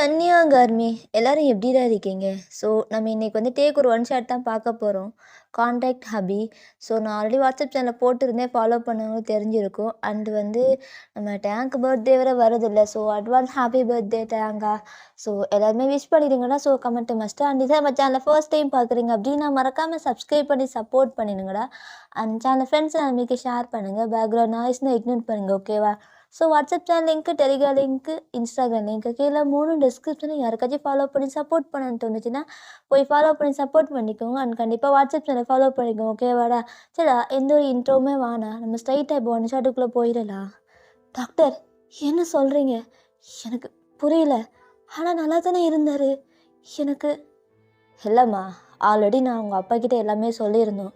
அன்னியா கார்மி எல்லாரும் எப்படிடா இருக்கீங்க? ஸோ நம்ம இன்னைக்கு வந்து டேக் ஒரு ஒன் ஷாட் தான் பார்க்க போகிறோம். கான்டாக்ட் ஹபி. ஸோ நான் ஆல்ரெடி வாட்ஸ்அப் சேனலில் போட்டிருந்தேன், ஃபாலோ பண்ணவங்களுக்கு தெரிஞ்சிருக்கும். அண்டு வந்து நம்ம டேங்க் பர்த்டே வேறு வருதில்ல, ஸோ அட்வான்ஸ் ஹாப்பி பர்த்டே டேங்கா. ஸோ எல்லாருமே விஷ் பண்ணிடுங்கடா. So comment must. அண்ட் இதை நம்ம சேனலில் ஃபர்ஸ்ட் டைம் பார்க்குறீங்க அப்படின்னா மறக்காமல் சப்ஸ்கிரைப் பண்ணி சப்போர்ட் பண்ணிடுங்கடா. அண்ட் சேனல் ஃப்ரெண்ட்ஸ் நம்பிக்கை ஷேர் பண்ணுங்கள். பேக்ரவுண்ட் நாய்ஸ்னால் இக்னோர் பண்ணுங்கள், ஓகேவா? So WhatsApp channel link, Telegram link, Instagram link கீழே 3 டிஸ்கிரிப்ஷனில் யாருக்காச்சும் ஃபாலோ பண்ணி சப்போர்ட் பண்ணணும்னு தோணுச்சுன்னா போய் ஃபாலோ பண்ணி சப்போர்ட் பண்ணிக்கோங்க. அண்ட் கண்டிப்பாக வாட்ஸ்அப் சேனல் ஃபாலோ பண்ணிக்கோங்க, ஓகேவாடா? சரிடா, எந்த ஒரு இன்ட்ரோவுமே வேணாம், நம்ம ஸ்ட்ரைட்டாக இப்போ ஒன் ஷாட்டுக்குள்ளே போயிடலாம். டாக்டர், என்ன சொல்கிறீங்க? எனக்கு புரியல. ஆனால் நல்லா தானே இருந்தார். எனக்கு இல்லைம்மா, ஆல்ரெடி நான் உங்கள் அப்பா கிட்டே எல்லாமே சொல்லியிருந்தோம்.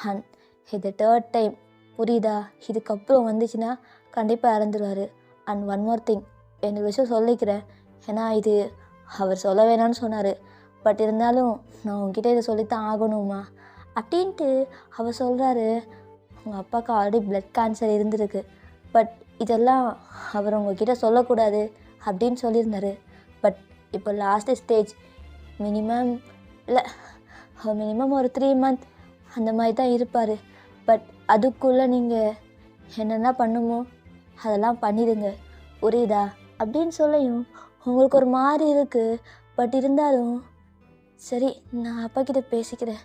அண்ட் இது 3rd டைம், புரியுதா? இதுக்கப்புறம் வந்துச்சுன்னா கண்டிப்பாக இறந்துருவார். அண்ட் ஒன் மோர் திங், ரெண்டு விஷயம் சொல்லிக்கிறேன். ஏன்னா இது அவர் சொல்ல வேணாம்னு சொன்னார், பட் இருந்தாலும் நான் உங்ககிட்ட இதை சொல்லித்தான் ஆகணுமா அப்படின்ட்டு அவர் சொல்கிறாரு. உங்கள் அப்பாவுக்கு ஆல்ரெடி பிளட் கேன்சர் இருந்திருக்கு, பட் இதெல்லாம் அவர் உங்ககிட்ட சொல்லக்கூடாது அப்படின்னு சொல்லியிருந்தார். பட் இப்போ லாஸ்ட்டு ஸ்டேஜ், மினிமம் ஒரு 3 மந்த் அந்த மாதிரி தான் இருப்பார். பட் அதுக்குள்ளே நீங்கள் என்னென்ன பண்ணுமோ அதெல்லாம் பண்ணிடுங்க, புரியுதா அப்படின்னு சொல்லியும் உங்களுக்கு ஒரு மாதிரி இருக்குது. பட் இருந்தாலும் சரி, நான் அப்பா கிட்ட பேசிக்கிறேன்,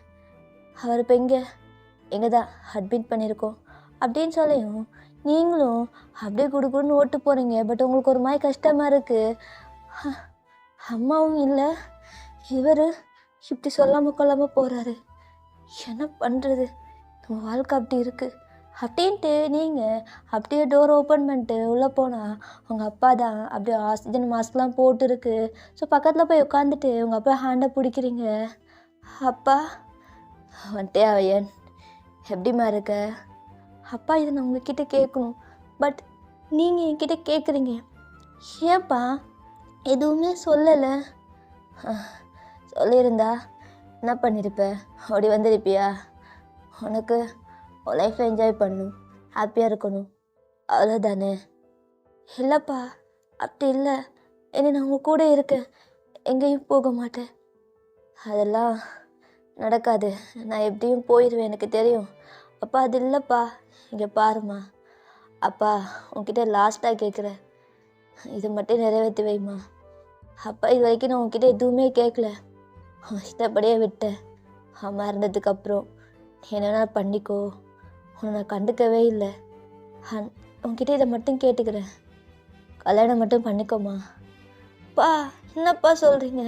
அவர் இப்போ எங்கே தான் அட்மிட் பண்ணியிருக்கோம் அப்படின்னு சொல்லியும் நீங்களும் அப்படியே குடுக்குன்னு ஓட்டு போகிறீங்க. பட் உங்களுக்கு ஒரு மாதிரி கஷ்டமாக இருக்குது. அம்மாவும் இல்லை, இவர் இப்படி சொல்லாமல் கொள்ளாமல் போகிறாரு, என்ன பண்ணுறது, நம்ம வாழ்க்கை அப்படி இருக்குது அப்படின்ட்டு நீங்கள் அப்படியே டோர் ஓப்பன் பண்ணிட்டு உள்ளே போனால் உங்கள் அப்பா தான் அப்படியே ஆக்சிஜன் மாஸ்க்லாம் போட்டுருக்கு. ஸோ பக்கத்தில் போய் உட்காந்துட்டு உங்கள் அப்பா ஹேண்டை பிடிக்கிறீங்க. அப்பா வந்துட்டே அவையன், எப்படிம்மா இருக்க? அப்பா இதை நான் உங்ககிட்ட கேட்கணும், பட் நீங்கள் என்கிட்ட கேட்குறீங்க. ஏன்ப்பா எதுவுமே சொல்லலை? சொல்லியிருந்தா என்ன பண்ணியிருப்ப? ஓடி வந்திருப்பியா? உனக்கு உன் லைஃப்பை என்ஜாய் பண்ணணும், ஹாப்பியாக இருக்கணும், அவ்வளோதானே? இல்லைப்பா, அப்படி இல்லை. இனி நான் உங்கள் கூட இருக்கேன், எங்கேயும் போக மாட்டேன். அதெல்லாம் நடக்காது, நான் எப்படியும் போயிடுவேன், எனக்கு தெரியும். அப்பா அது இல்லைப்பா, இங்கே பாருமா, அப்பா உன்கிட்ட லாஸ்ட்டாக கேட்குறேன், இது மட்டும் நிறைவேற்றி வைமா. அப்பா இது வரைக்கும் நான் உன்கிட்ட எதுவுமே கேட்கல, இஷ்டப்படியே விட்டேன். அம்மா இருந்ததுக்கப்புறம் என்னென்னா பண்ணிக்கோ, உன்னை நான் கண்டுக்கவே இல்லை. உன்கிட்ட இதை மட்டும் கேட்டுக்கிறேன், கல்யாணம் மட்டும் பண்ணிக்கோமா. பா என்னப்பா சொல்கிறீங்க?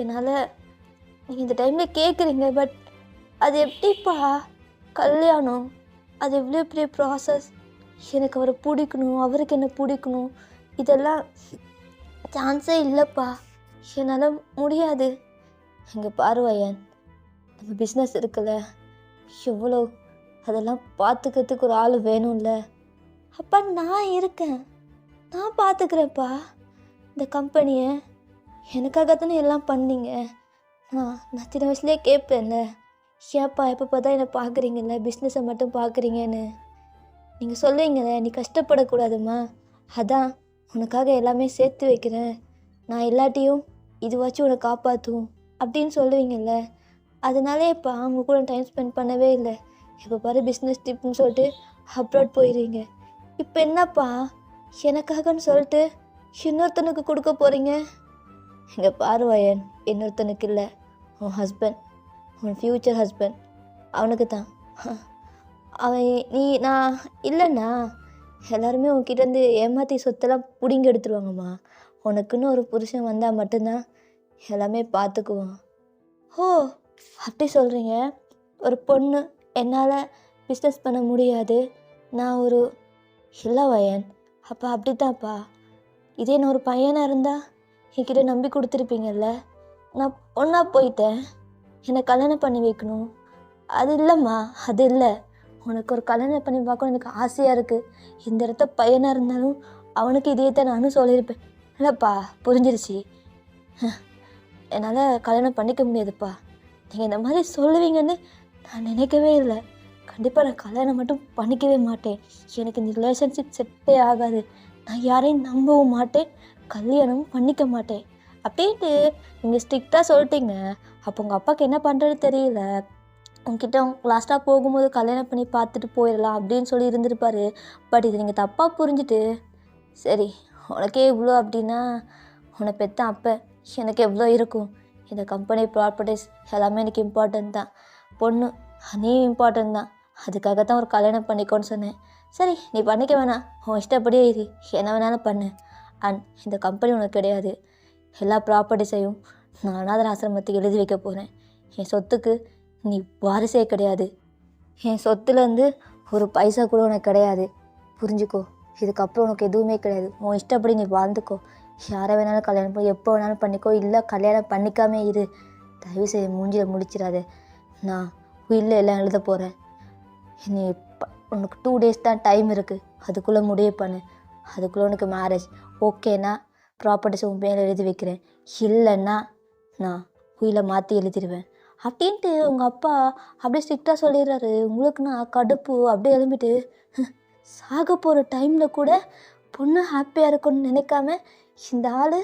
என்னால் நீங்கள் இந்த டைமில் கேட்குறீங்க, பட் அது எப்படிப்பா கல்யாணம்? அது எவ்வளோ பெரிய ப்ராசஸ். எனக்கு அவரை பிடிக்கணும், அவருக்கு என்ன பிடிக்கணும், இதெல்லாம் சான்ஸே இல்லைப்பா, என்னால் முடியாது. இங்கே பாருவையன், நம்ம பிஸ்னஸ் இருக்குல்ல, எவ்வளோ அதெல்லாம் பார்த்துக்கிறதுக்கு ஒரு ஆள் வேணும்ல. அப்பா நான் இருக்கேன், நான் பார்த்துக்கிறேன்ப்பா. இந்த கம்பெனியை எனக்காக தானே எல்லாம் பண்ணீங்க. நான் சின்ன வயசுலேயே கேட்பேன்ல, ஏப்பா எப்போ பார்த்தா என்னை பார்க்குறீங்கல்ல, பிஸ்னஸை மட்டும் பார்க்குறீங்கன்னு நீங்கள் சொல்லுவீங்களே, நீ கஷ்டப்படக்கூடாதும்மா, அதான் உனக்காக எல்லாமே சேர்த்து வைக்கிறேன், நான் இல்லாட்டியும் இதுவாச்சும் உன்னை காப்பாற்றும் அப்படின்னு சொல்லுவீங்கள்ல. அதனாலே இப்போ அவங்க கூட டைம் ஸ்பெண்ட் பண்ணவே இல்லை. இப்போ பாரு பிஸ்னஸ் ட்ரிப்னு சொல்லிட்டு அப்ராட் போயிடுறீங்க. இப்போ என்னப்பா எனக்காகன்னு சொல்லிட்டு இன்னொருத்தனுக்கு கொடுக்க போகிறீங்க? இங்கே பாருவாயன், இன்னொருத்தனுக்கு இல்லை, உன் ஹஸ்பண்ட், உன் ஃப்யூச்சர் ஹஸ்பண்ட், அவனுக்கு தான். அவன் நான் இல்லைண்ணா, எல்லாருமே உன்கிட்டேருந்து ஏமாற்றி சொத்தெல்லாம் பிடிங்கி எடுத்துருவாங்கம்மா. உனக்குன்னு ஒரு புருஷன் வந்தால் மட்டும்தான் எல்லாமே பார்த்துக்குவான். ஓ அப்படி சொல்கிறீங்க? ஒரு பொண்ணு என்னால் பிஸ்னஸ் பண்ண முடியாது, நான் ஒரு இல்லை வயன். அப்பா அப்படி தான்ப்பா. இதே நான் ஒரு பையனாக இருந்தால் என்கிட்ட நம்பி கொடுத்துருப்பீங்கல்ல. நான் ஒன்றா போயிட்டேன், என்னை கல்யாணம் பண்ணி வைக்கணும். அது இல்லைம்மா, அது இல்லை. உனக்கு ஒரு கல்யாணம் பண்ணி பார்க்கணும் எனக்கு ஆசையாக இருக்குது. இந்த இடத்த பையனாக இருந்தாலும் அவனுக்கு இதே தான் நானும் சொல்லியிருப்பேன். இல்லைப்பா, புரிஞ்சிருச்சு, என்னால் கல்யாணம் பண்ணிக்க முடியாதுப்பா. நீங்கள் இந்த மாதிரி சொல்லுவீங்கன்னு நான் நினைக்கவே இல்லை. கண்டிப்பாக நான் கல்யாணம் மட்டும் பண்ணிக்கவே மாட்டேன். எனக்கு இந்த ரிலேஷன்ஷிப் செட்டே ஆகாது. நான் யாரையும் நம்பவும் மாட்டேன், கல்யாணம் பண்ணிக்க மாட்டேன் அப்படின்ட்டு நீங்கள் ஸ்ட்ரிக்டாக சொல்லிட்டீங்க. அப்போ உங்கள் அப்பாவுக்கு என்ன பண்ணுறது தெரியல. உங்ககிட்ட லாஸ்ட்டாக போகும்போது கல்யாணம் பண்ணி பார்த்துட்டு போயிடலாம் அப்படின்னு சொல்லி இருந்திருப்பாரு. பட் இது நீங்கள் தப்பாக புரிஞ்சுட்டு, சரி உனக்கே இவ்வளோ அப்படின்னா உன்னை பெற்ற அப்போ எனக்கு எவ்வளோ இருக்கும். இந்த கம்பெனி ப்ராப்பர்ட்டிஸ் எல்லாமே எனக்கு இம்பார்ட்டன்ட் தான். பொண்ணு நீ இம்பார்ட்டன்ட் தான். அதுக்காக தான் ஒரு கல்யாணம் பண்ணிக்கோன்னு சொன்னேன். சரி நீ பண்ணிக்க வேணாம், உன் இஷ்டப்படியே இரு, என்ன வேணாலும் பண்ணு. அண்ட் இந்த கம்பெனி உனக்கு கிடையாது. எல்லா ப்ராப்பர்ட்டிஸையும் நான் அனாதை ஆசிரமத்துக்கு எழுதி வைக்க போகிறேன். என் சொத்துக்கு நீ வாரிசே கிடையாது. என் சொத்துலேருந்து ஒரு பைசா கூட உனக்கு கிடையாது. புரிஞ்சுக்கோ, இதுக்கப்புறம் உனக்கு எதுவுமே கிடையாது. உன் இஷ்டப்படி நீ வாழ்ந்துக்கோ. யாரை வேணாலும் கல்யாணம் பண்ணி எப்போ வேணாலும் பண்ணிக்கோ, இல்லை கல்யாணம் பண்ணிக்காமே இரு. தயவு செய்து மூஞ்சியில் முடிச்சிடாத. நான் உயிரில் எல்லாம் எழுத போகிறேன். நீ உனக்கு 2 days தான் டைம் இருக்குது. அதுக்குள்ளே முடிவு பண்ணு. அதுக்குள்ளே உனக்கு மேரேஜ் ஓகேனா ப்ராப்பர்ட்டிஸ் உன் பேர் எழுதி வைக்கிறேன், இல்லைன்னா நான் உயிரை மாற்றி எழுதிடுவேன் அப்படின்ட்டு உங்கள் அப்பா அப்படியே ஸ்ட்ரிக்டாக சொல்லிடுறாரு. உங்களுக்கு நான் கடுப்பு அப்படியே எழும்பிட்டு, சாக போகிற டைமில் கூட பொண்ணு ஹாப்பியாக இருக்குன்னு நினைக்காம இந்த ஆள்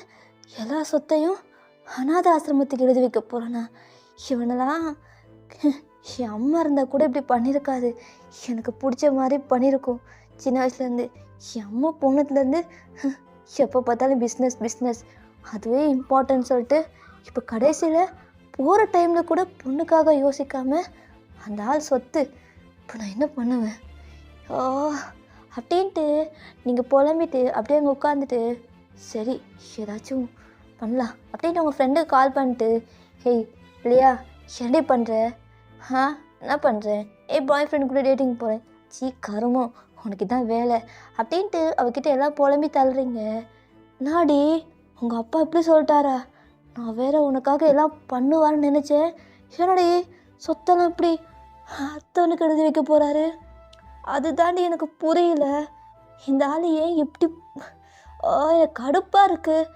எல்லா சொத்தையும் அனாத ஆசிரமத்துக்கு எழுதி வைக்க போகிறேன்னா, இவனெல்லாம் என் அம்மா இருந்தால் கூட இப்படி பண்ணியிருக்காது. எனக்கு பிடிச்ச மாதிரி பண்ணியிருக்கோம். சின்ன வயசுலேருந்து என் அம்மா போனதுலேருந்து எப்போ பார்த்தாலும் பிஸ்னஸ் பிஸ்னஸ் அதுவே இம்பார்ட்டன்ட் சொல்லிட்டு இப்போ கடைசியில் போகிற டைமில் கூட பொண்ணுக்காக யோசிக்காமல் அந்த ஆள் சொத்து. இப்போ நான் என்ன பண்ணுவேன் அப்படின்ட்டு நீங்கள் புலம்பிட்டு அப்படியே அங்கே உட்காந்துட்டு, சரி ஏதாச்சும் பண்ணலாம் அப்படின்ட்டு உங்கள் ஃப்ரெண்டுக்கு கால் பண்ணிட்டு, ஹேய் இல்லையா என்னடி பண்ணுற? என்ன பண்ணுறேன்? பாய் ஃப்ரெண்டு கூட டேட்டிங் போகிறேன். கருமம் உனக்கு தான் வேலை அப்படின்ட்டு அவகிட்ட எல்லாம் புலம்பி தள்ளுறீங்க. நாடி உங்கள் அப்பா இப்படி சொல்லிட்டாரா? நான் வேற உனக்காக எல்லாம் பண்ணுவான்னு நினச்சேன். என்னடி சொத்தெல்லாம் இப்படி அத்தவனுக்கு எழுதி வைக்க போகிறாரு? அது தாண்டி எனக்கு புரியல. இந்த ஆள் ஏன் இப்படி எனக்கு கடுப்பாக இருக்குது.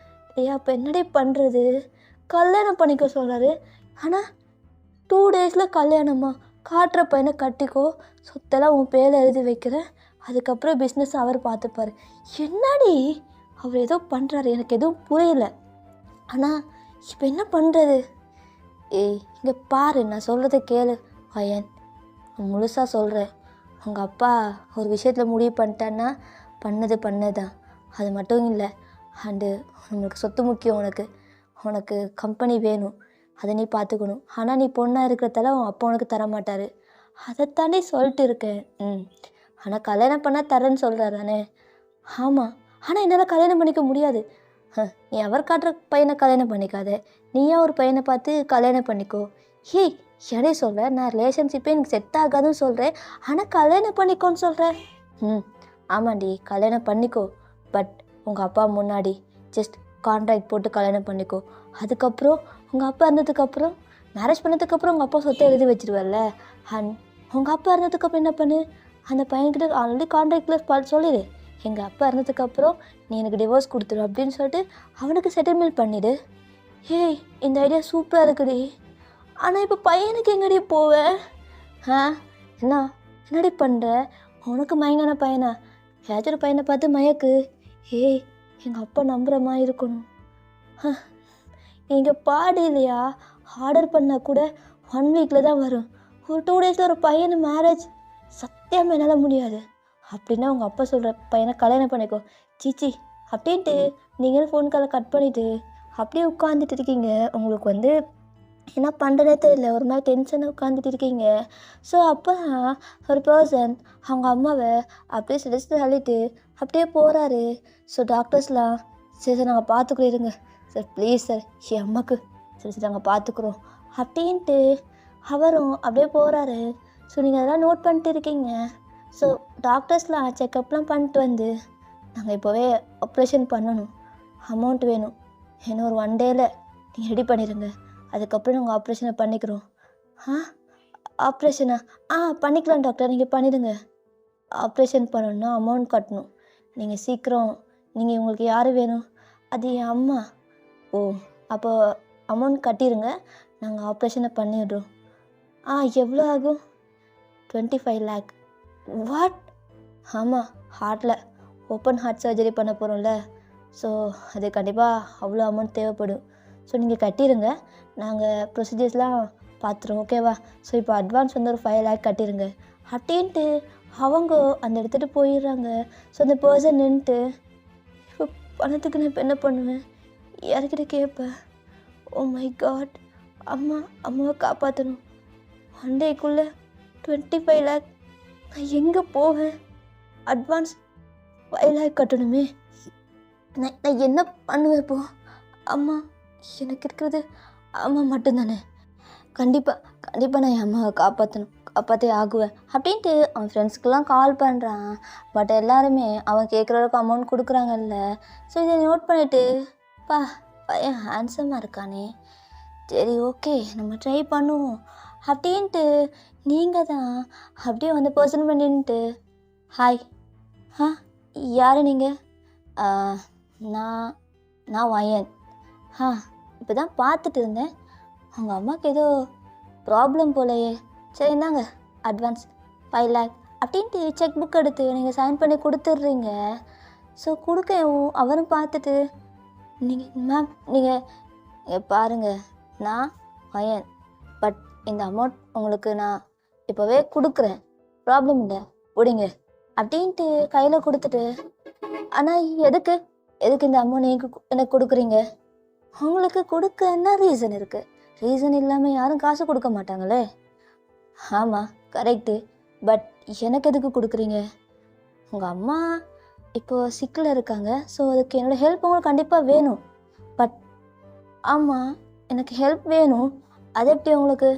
ஏன் அப்போ என்னடி பண்ணுறது? கல்யாணம் பண்ணிக்க சொல்கிறாரு. ஆனால் 2 days கல்யாணமா? காட்டுற பையனை கட்டிக்கோ, சொத்தெல்லாம் உன் பேரில் எழுதி வைக்கிறேன், அதுக்கப்புறம் பிஸ்னஸ் அவர் பார்த்துப்பார். என்னடி அவர் ஏதோ பண்ணுறாரு, எனக்கு எதுவும் புரியல. ஆனால் இப்போ என்ன பண்ணுறது? இங்கே பாரு, நான் சொல்கிறத கேளு பையன், முழுசாக சொல்கிறேன். உங்கள் அப்பா ஒரு விஷயத்தில் முடிவு பண்ணிட்டான்னா பண்ணதான். அது மட்டும் இல்லை. அண்டு உங்களுக்கு சொத்து முக்கியம். உனக்கு கம்பெனி வேணும், அதை நீ பார்த்துக்கணும். ஆனால் நீ பொண்ணாக இருக்கிறதால உன் அப்பா உனக்கு தரமாட்டார். அதைத்தாண்டி சொல்லிட்டு இருக்கேன். ஆனால் கல்யாணம் பண்ணால் தரேன்னு சொல்கிறாரு தானே? ஆமாம், ஆனால் என்னால் கல்யாணம் பண்ணிக்க முடியாது. நீ அவர் காட்டுற பையனை கல்யாணம் பண்ணிக்காத, நீயா ஒரு பையனை பார்த்து கல்யாணம் பண்ணிக்கோ. எடே சொல்கிற, நான் ரிலேஷன்ஷிப்பே எனக்கு செட் ஆகாதுன்னு சொல்கிறேன், ஆனால் கல்யாணம் பண்ணிக்கோன்னு சொல்கிறேன். ஆமாண்டி கல்யாணம் பண்ணிக்கோ, பட் உங்கள் அப்பா முன்னாடி ஜஸ்ட் கான்ட்ராக்ட் போட்டு கல்யாணம் பண்ணிக்கோ. அதுக்கப்புறம் உங்கள் அப்பா இருந்ததுக்கப்புறம், மேரேஜ் பண்ணதுக்கப்புறம் உங்கள் அப்பா சொத்தை எழுதி வச்சிருவார்ல. அண்ட் உங்கள் அப்பா இருந்ததுக்கப்புறம் என்ன பண்ணு, அந்த பையன்கிட்ட ஆல்ரெடி கான்ட்ராக்டில் சொல்லிடு, எங்கள் அப்பா இருந்ததுக்கப்புறம் நீ எனக்கு டிவோர்ஸ் கொடுத்துரு அப்படின்னு சொல்லிட்டு அவனுக்கு செட்டில்மெண்ட் பண்ணிவிடு. இந்த ஐடியா சூப்பராக இருக்குடி. ஆனால் இப்போ பையனுக்கு எங்கடி போவேன்? என்னடி பண்ணுற? உனக்கு மயங்கான பையனா? ஏதாச்சும் ஒரு பையனை பார்த்து மயக்கு. எங்கள் அப்பா நம்புகிற மாதிரி இருக்கணும். நீங்கள் பாடு இல்லையா, ஆர்டர் பண்ணால் கூட 1 week தான் வரும். ஒரு 2 days ஒரு பையனை மேரேஜ் சத்தியமாக என்னால் முடியாது. அப்படின்னா உங்கள் அப்பா சொல்கிற பையனை கல்யாணம் பண்ணிக்கோ. சீச்சி அப்படின்ட்டு நீங்கள் ஃபோன் காலை கட் பண்ணிவிட்டு அப்படியே உட்காந்துட்டு இருக்கீங்க. உங்களுக்கு என்ன பண்ணுறதே தெரியல, ஒரு மாதிரி டென்ஷனாக உட்காந்துட்டு இருக்கீங்க. ஸோ அப்போ ஒரு பர்சன் அவங்க அம்மாவை அப்படியே சிடிச்சு தள்ளிட்டு அப்படியே போகிறாரு. ஸோ டாக்டர்ஸ்லாம் சரி நாங்கள் பார்த்துக்குறோம், இருங்க சார் ப்ளீஸ் சார், என் அம்மாவுக்கு சரி நாங்கள் பார்த்துக்குறோம் அப்படின்ட்டு அவரும் அப்படியே போகிறாரு. ஸோ நீங்கள் அதெல்லாம் நோட் பண்ணிட்டு இருக்கீங்க. ஸோ டாக்டர்ஸ்லாம் செக்கப்லாம் பண்ணிட்டு நாங்கள் இப்போவே ஆப்ரேஷன் பண்ணணும், அமௌண்ட் வேணும், இன்னும் ஒரு 1 dayல நீங்கள் ரெடி பண்ணிடுங்க, அதுக்கப்புறம் நாங்கள் ஆப்ரேஷனை பண்ணிக்கிறோம். ஆப்ரேஷனா? பண்ணிக்கலாம் டாக்டர், நீங்கள் பண்ணிடுங்க. ஆப்ரேஷன் பண்ணணுன்னா அமௌண்ட் கட்டணும். நீங்கள் சீக்கிரம், நீங்கள் உங்களுக்கு யார் வேணும்? அது என் அம்மா. அப்போ அமௌண்ட் கட்டிடுங்க, நாங்கள் ஆப்ரேஷனை பண்ணிடுறோம். எவ்வளோ ஆகும்? 25 lakh. வாட்? ஆமாம், ஹார்ட்டில் ஓப்பன் ஹார்ட் சர்ஜரி பண்ண போகிறோம்ல, ஸோ அது கண்டிப்பாக அவ்வளோ அமௌண்ட் தேவைப்படும். ஸோ நீங்கள் கட்டிடுங்க. நாங்கள் ப்ரொசீஜர்ஸ்லாம் பார்த்துருவோம், ஓகேவா? ஸோ இப்போ அட்வான்ஸ் வந்து ஒரு 5 லேக் கட்டிடுங்க அப்படின்ட்டு அவங்க அந்த இடத்துட்டு போயிடுறாங்க. ஸோ அந்த பர்சன் நின்றுட்டு, இப்போ பணத்துக்கு நான் இப்போ என்ன பண்ணுவேன்? யார்கிட்ட கேட்பேன்? Oh my god! அம்மாவை காப்பாற்றணும். ஒன் டேக்குள்ளே 25 லேக். நான் எங்கே போவேன்? அட்வான்ஸ் 5 லேக் கட்டணுமே. நான் என்ன பண்ணுவேன் இப்போ? அம்மா, எனக்கு இருக்கிறது அம்மா மட்டும்தானே. கண்டிப்பாக நான் என் அம்மாவை காப்பாற்றே ஆகுவேன் அப்படின்ட்டு அவன் ஃப்ரெண்ட்ஸ்க்கெலாம் கால் பண்ணுறான். பட் எல்லாருமே அவன் கேட்குற அளவுக்கு அமௌண்ட் கொடுக்குறாங்கல்ல. ஸோ இதை நோட் பண்ணிவிட்டு, பையன் ஹேண்ட்ஸமாக இருக்கானே, சரி ஓகே நம்ம ட்ரை பண்ணுவோம் அப்படின்ட்டு நீங்கள் தான் அப்படியே வந்து பர்சன் பண்ணிட்டு, ஹாய், யார் நீங்கள்? நான் வயன். இப்போ தான் பார்த்துட்டு இருந்தேன், உங்கள் அம்மாவுக்கு ஏதோ ப்ராப்ளம் போலையே. சரி இந்தாங்க அட்வான்ஸ் 5 லேக் அப்படின்ட்டு செக் புக் எடுத்து நீங்கள் சைன் பண்ணி கொடுத்துட்றீங்க. ஸோ கொடுக்கவும் அவரும் பார்த்துட்டு, நீங்கள் பாருங்கள், நான் வயன், பட் இந்த அமௌண்ட் உங்களுக்கு நான் இப்போவே கொடுக்குறேன், ப்ராப்ளம் இல்லை, பிடிங்க அப்படின்ட்டு கையில் கொடுத்துட்டு, ஆனால் எதுக்கு இந்த அமௌண்ட் எனக்கு கொடுக்குறீங்க? உங்களுக்கு கொடுக்க என்ன ரீசன் இருக்குது? ரீசன் இல்லாமல் யாரும் காசு கொடுக்க மாட்டாங்களே. ஆமாம் கரெக்டு, பட் எனக்கு எதுக்கு கொடுக்குறீங்க? உங்கள் அம்மா இப்போது சிக்கில் இருக்காங்க. ஸோ அதுக்கு என்னோடய ஹெல்ப் உங்களுக்கு கண்டிப்பாக வேணும். பட் ஆமாம், எனக்கு ஹெல்ப் வேணும். அது எப்படி உங்களுக்கு?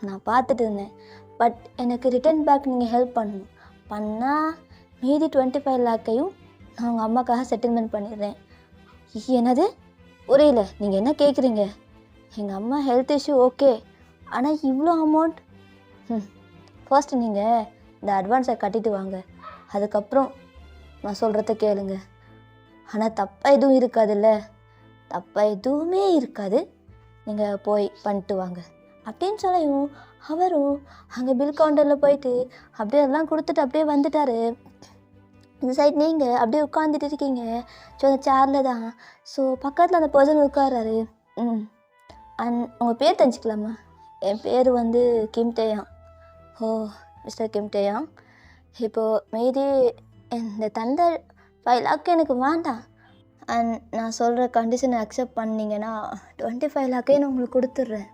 நான் பார்த்துட்டு இருந்தேன், பட் எனக்கு ரிட்டர்ன் பேக் நீங்கள் ஹெல்ப் பண்ணணும். பண்ணால் மீதி 25 லேக்கையும் நான் உங்கள் அம்மாக்காக செட்டில்மெண்ட் பண்ணிடுறேன். என்னது? புரியல, நீங்கள் என்ன கேட்குறீங்க? எங்கள் அம்மா ஹெல்த் இஷ்யூ ஓகே, ஆனால் இவ்வளோ அமௌண்ட்? ஃபர்ஸ்ட் நீங்கள் இந்த அட்வான்ஸை கட்டிட்டு வாங்க, அதுக்கப்புறம் நான் சொல்கிறத கேளுங்க. ஆனால் தப்பாக எதுவும் இருக்காதுல்ல? தப்பாக எதுவுமே இருக்காது, நீங்கள் போய் பண்ணிட்டு வாங்க அப்படின்னு சொல்லியும் அவரும் அங்கே பில் கவுண்டரில் போயிட்டு அப்படியே அதெல்லாம் கொடுத்துட்டு அப்படியே வந்துட்டார். இந்த சைட் நீங்கள் அப்படியே உட்காந்துட்டு இருக்கீங்க. ஸோ அந்த சேரில் தான். ஸோ பக்கத்தில் அந்த பர்சன் உட்கார்றாரு. உங்கள் பேர் தெரிஞ்சுக்கலாமா? என் பேர் வந்து கிம் டேயாங். ஓ மிஸ்டர் கிம் டேயாங், இப்போது மீதி இந்த தந்த 5 லேக் எனக்கு வேண்டாம். நான் சொல்கிற கண்டிஷனை அக்செப்ட் பண்ணிங்கன்னா 25 லேக்கே நான் உங்களுக்கு கொடுத்துட்றேன்.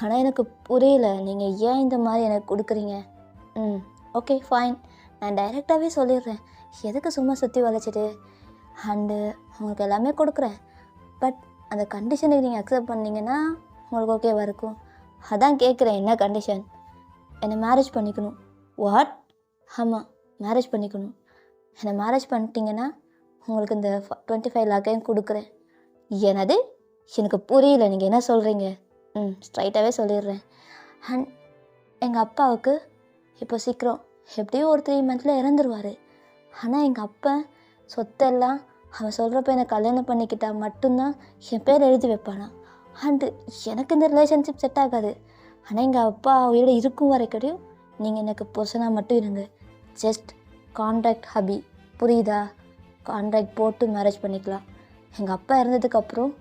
ஆனால் எனக்கு புரியல, நீங்கள் ஏன் இந்த மாதிரி எனக்கு கொடுக்குறீங்க? ஓகே ஃபைன், நான் டைரெக்டாகவே சொல்லிடுறேன், எதுக்கு சும்மா சுற்றி வளைச்சிட்டு. அண்டு உங்களுக்கு எல்லாமே கொடுக்குறேன், பட் அந்த கண்டிஷனுக்கு நீங்கள் அக்செப்ட் பண்ணிங்கன்னா உங்களுக்கு ஓகேவா இருக்கும். அதான் கேட்குறேன், என்ன கண்டிஷன்? என்னை மேரேஜ் பண்ணிக்கணும். வாட்? ஆமாம், மேரேஜ் பண்ணிக்கணும். என்னை மேரேஜ் பண்ணிட்டீங்கன்னா உங்களுக்கு இந்த 25 லேக்கையும் கொடுக்குறேன். என்னது? எனக்கு புரியல, நீங்கள் என்ன சொல்கிறீங்க? ஸ்ட்ரைட்டாகவே சொல்லிடுறேன். அண்ட் எங்கள் அப்பாவுக்கு இப்போ சீக்கிரம் எப்படியும் ஒரு 3 மந்த்தில் இறந்துருவார். ஆனால் எங்கள் அப்பா சொத்தெல்லாம் அவன் சொல்கிறப்ப என்னை கல்யாணம் பண்ணிக்கிட்டால் மட்டும்தான் என் பேர் எழுதி வைப்பானா. அண்டு எனக்கு இந்த ரிலேஷன்ஷிப் செட் ஆகாது. ஆனால் எங்கள் அப்பா உயிரோட இருக்கும் வரைக்கும் நீங்கள் எனக்கு புருஷனாக மட்டும் இருங்க. ஜஸ்ட் கான்ட்ராக்ட் ஹபி, புரியுதா? கான்ட்ராக்ட் போட்டு மேரேஜ் பண்ணிக்கலாம். எங்கள் அப்பா இறந்ததுக்கப்புறம்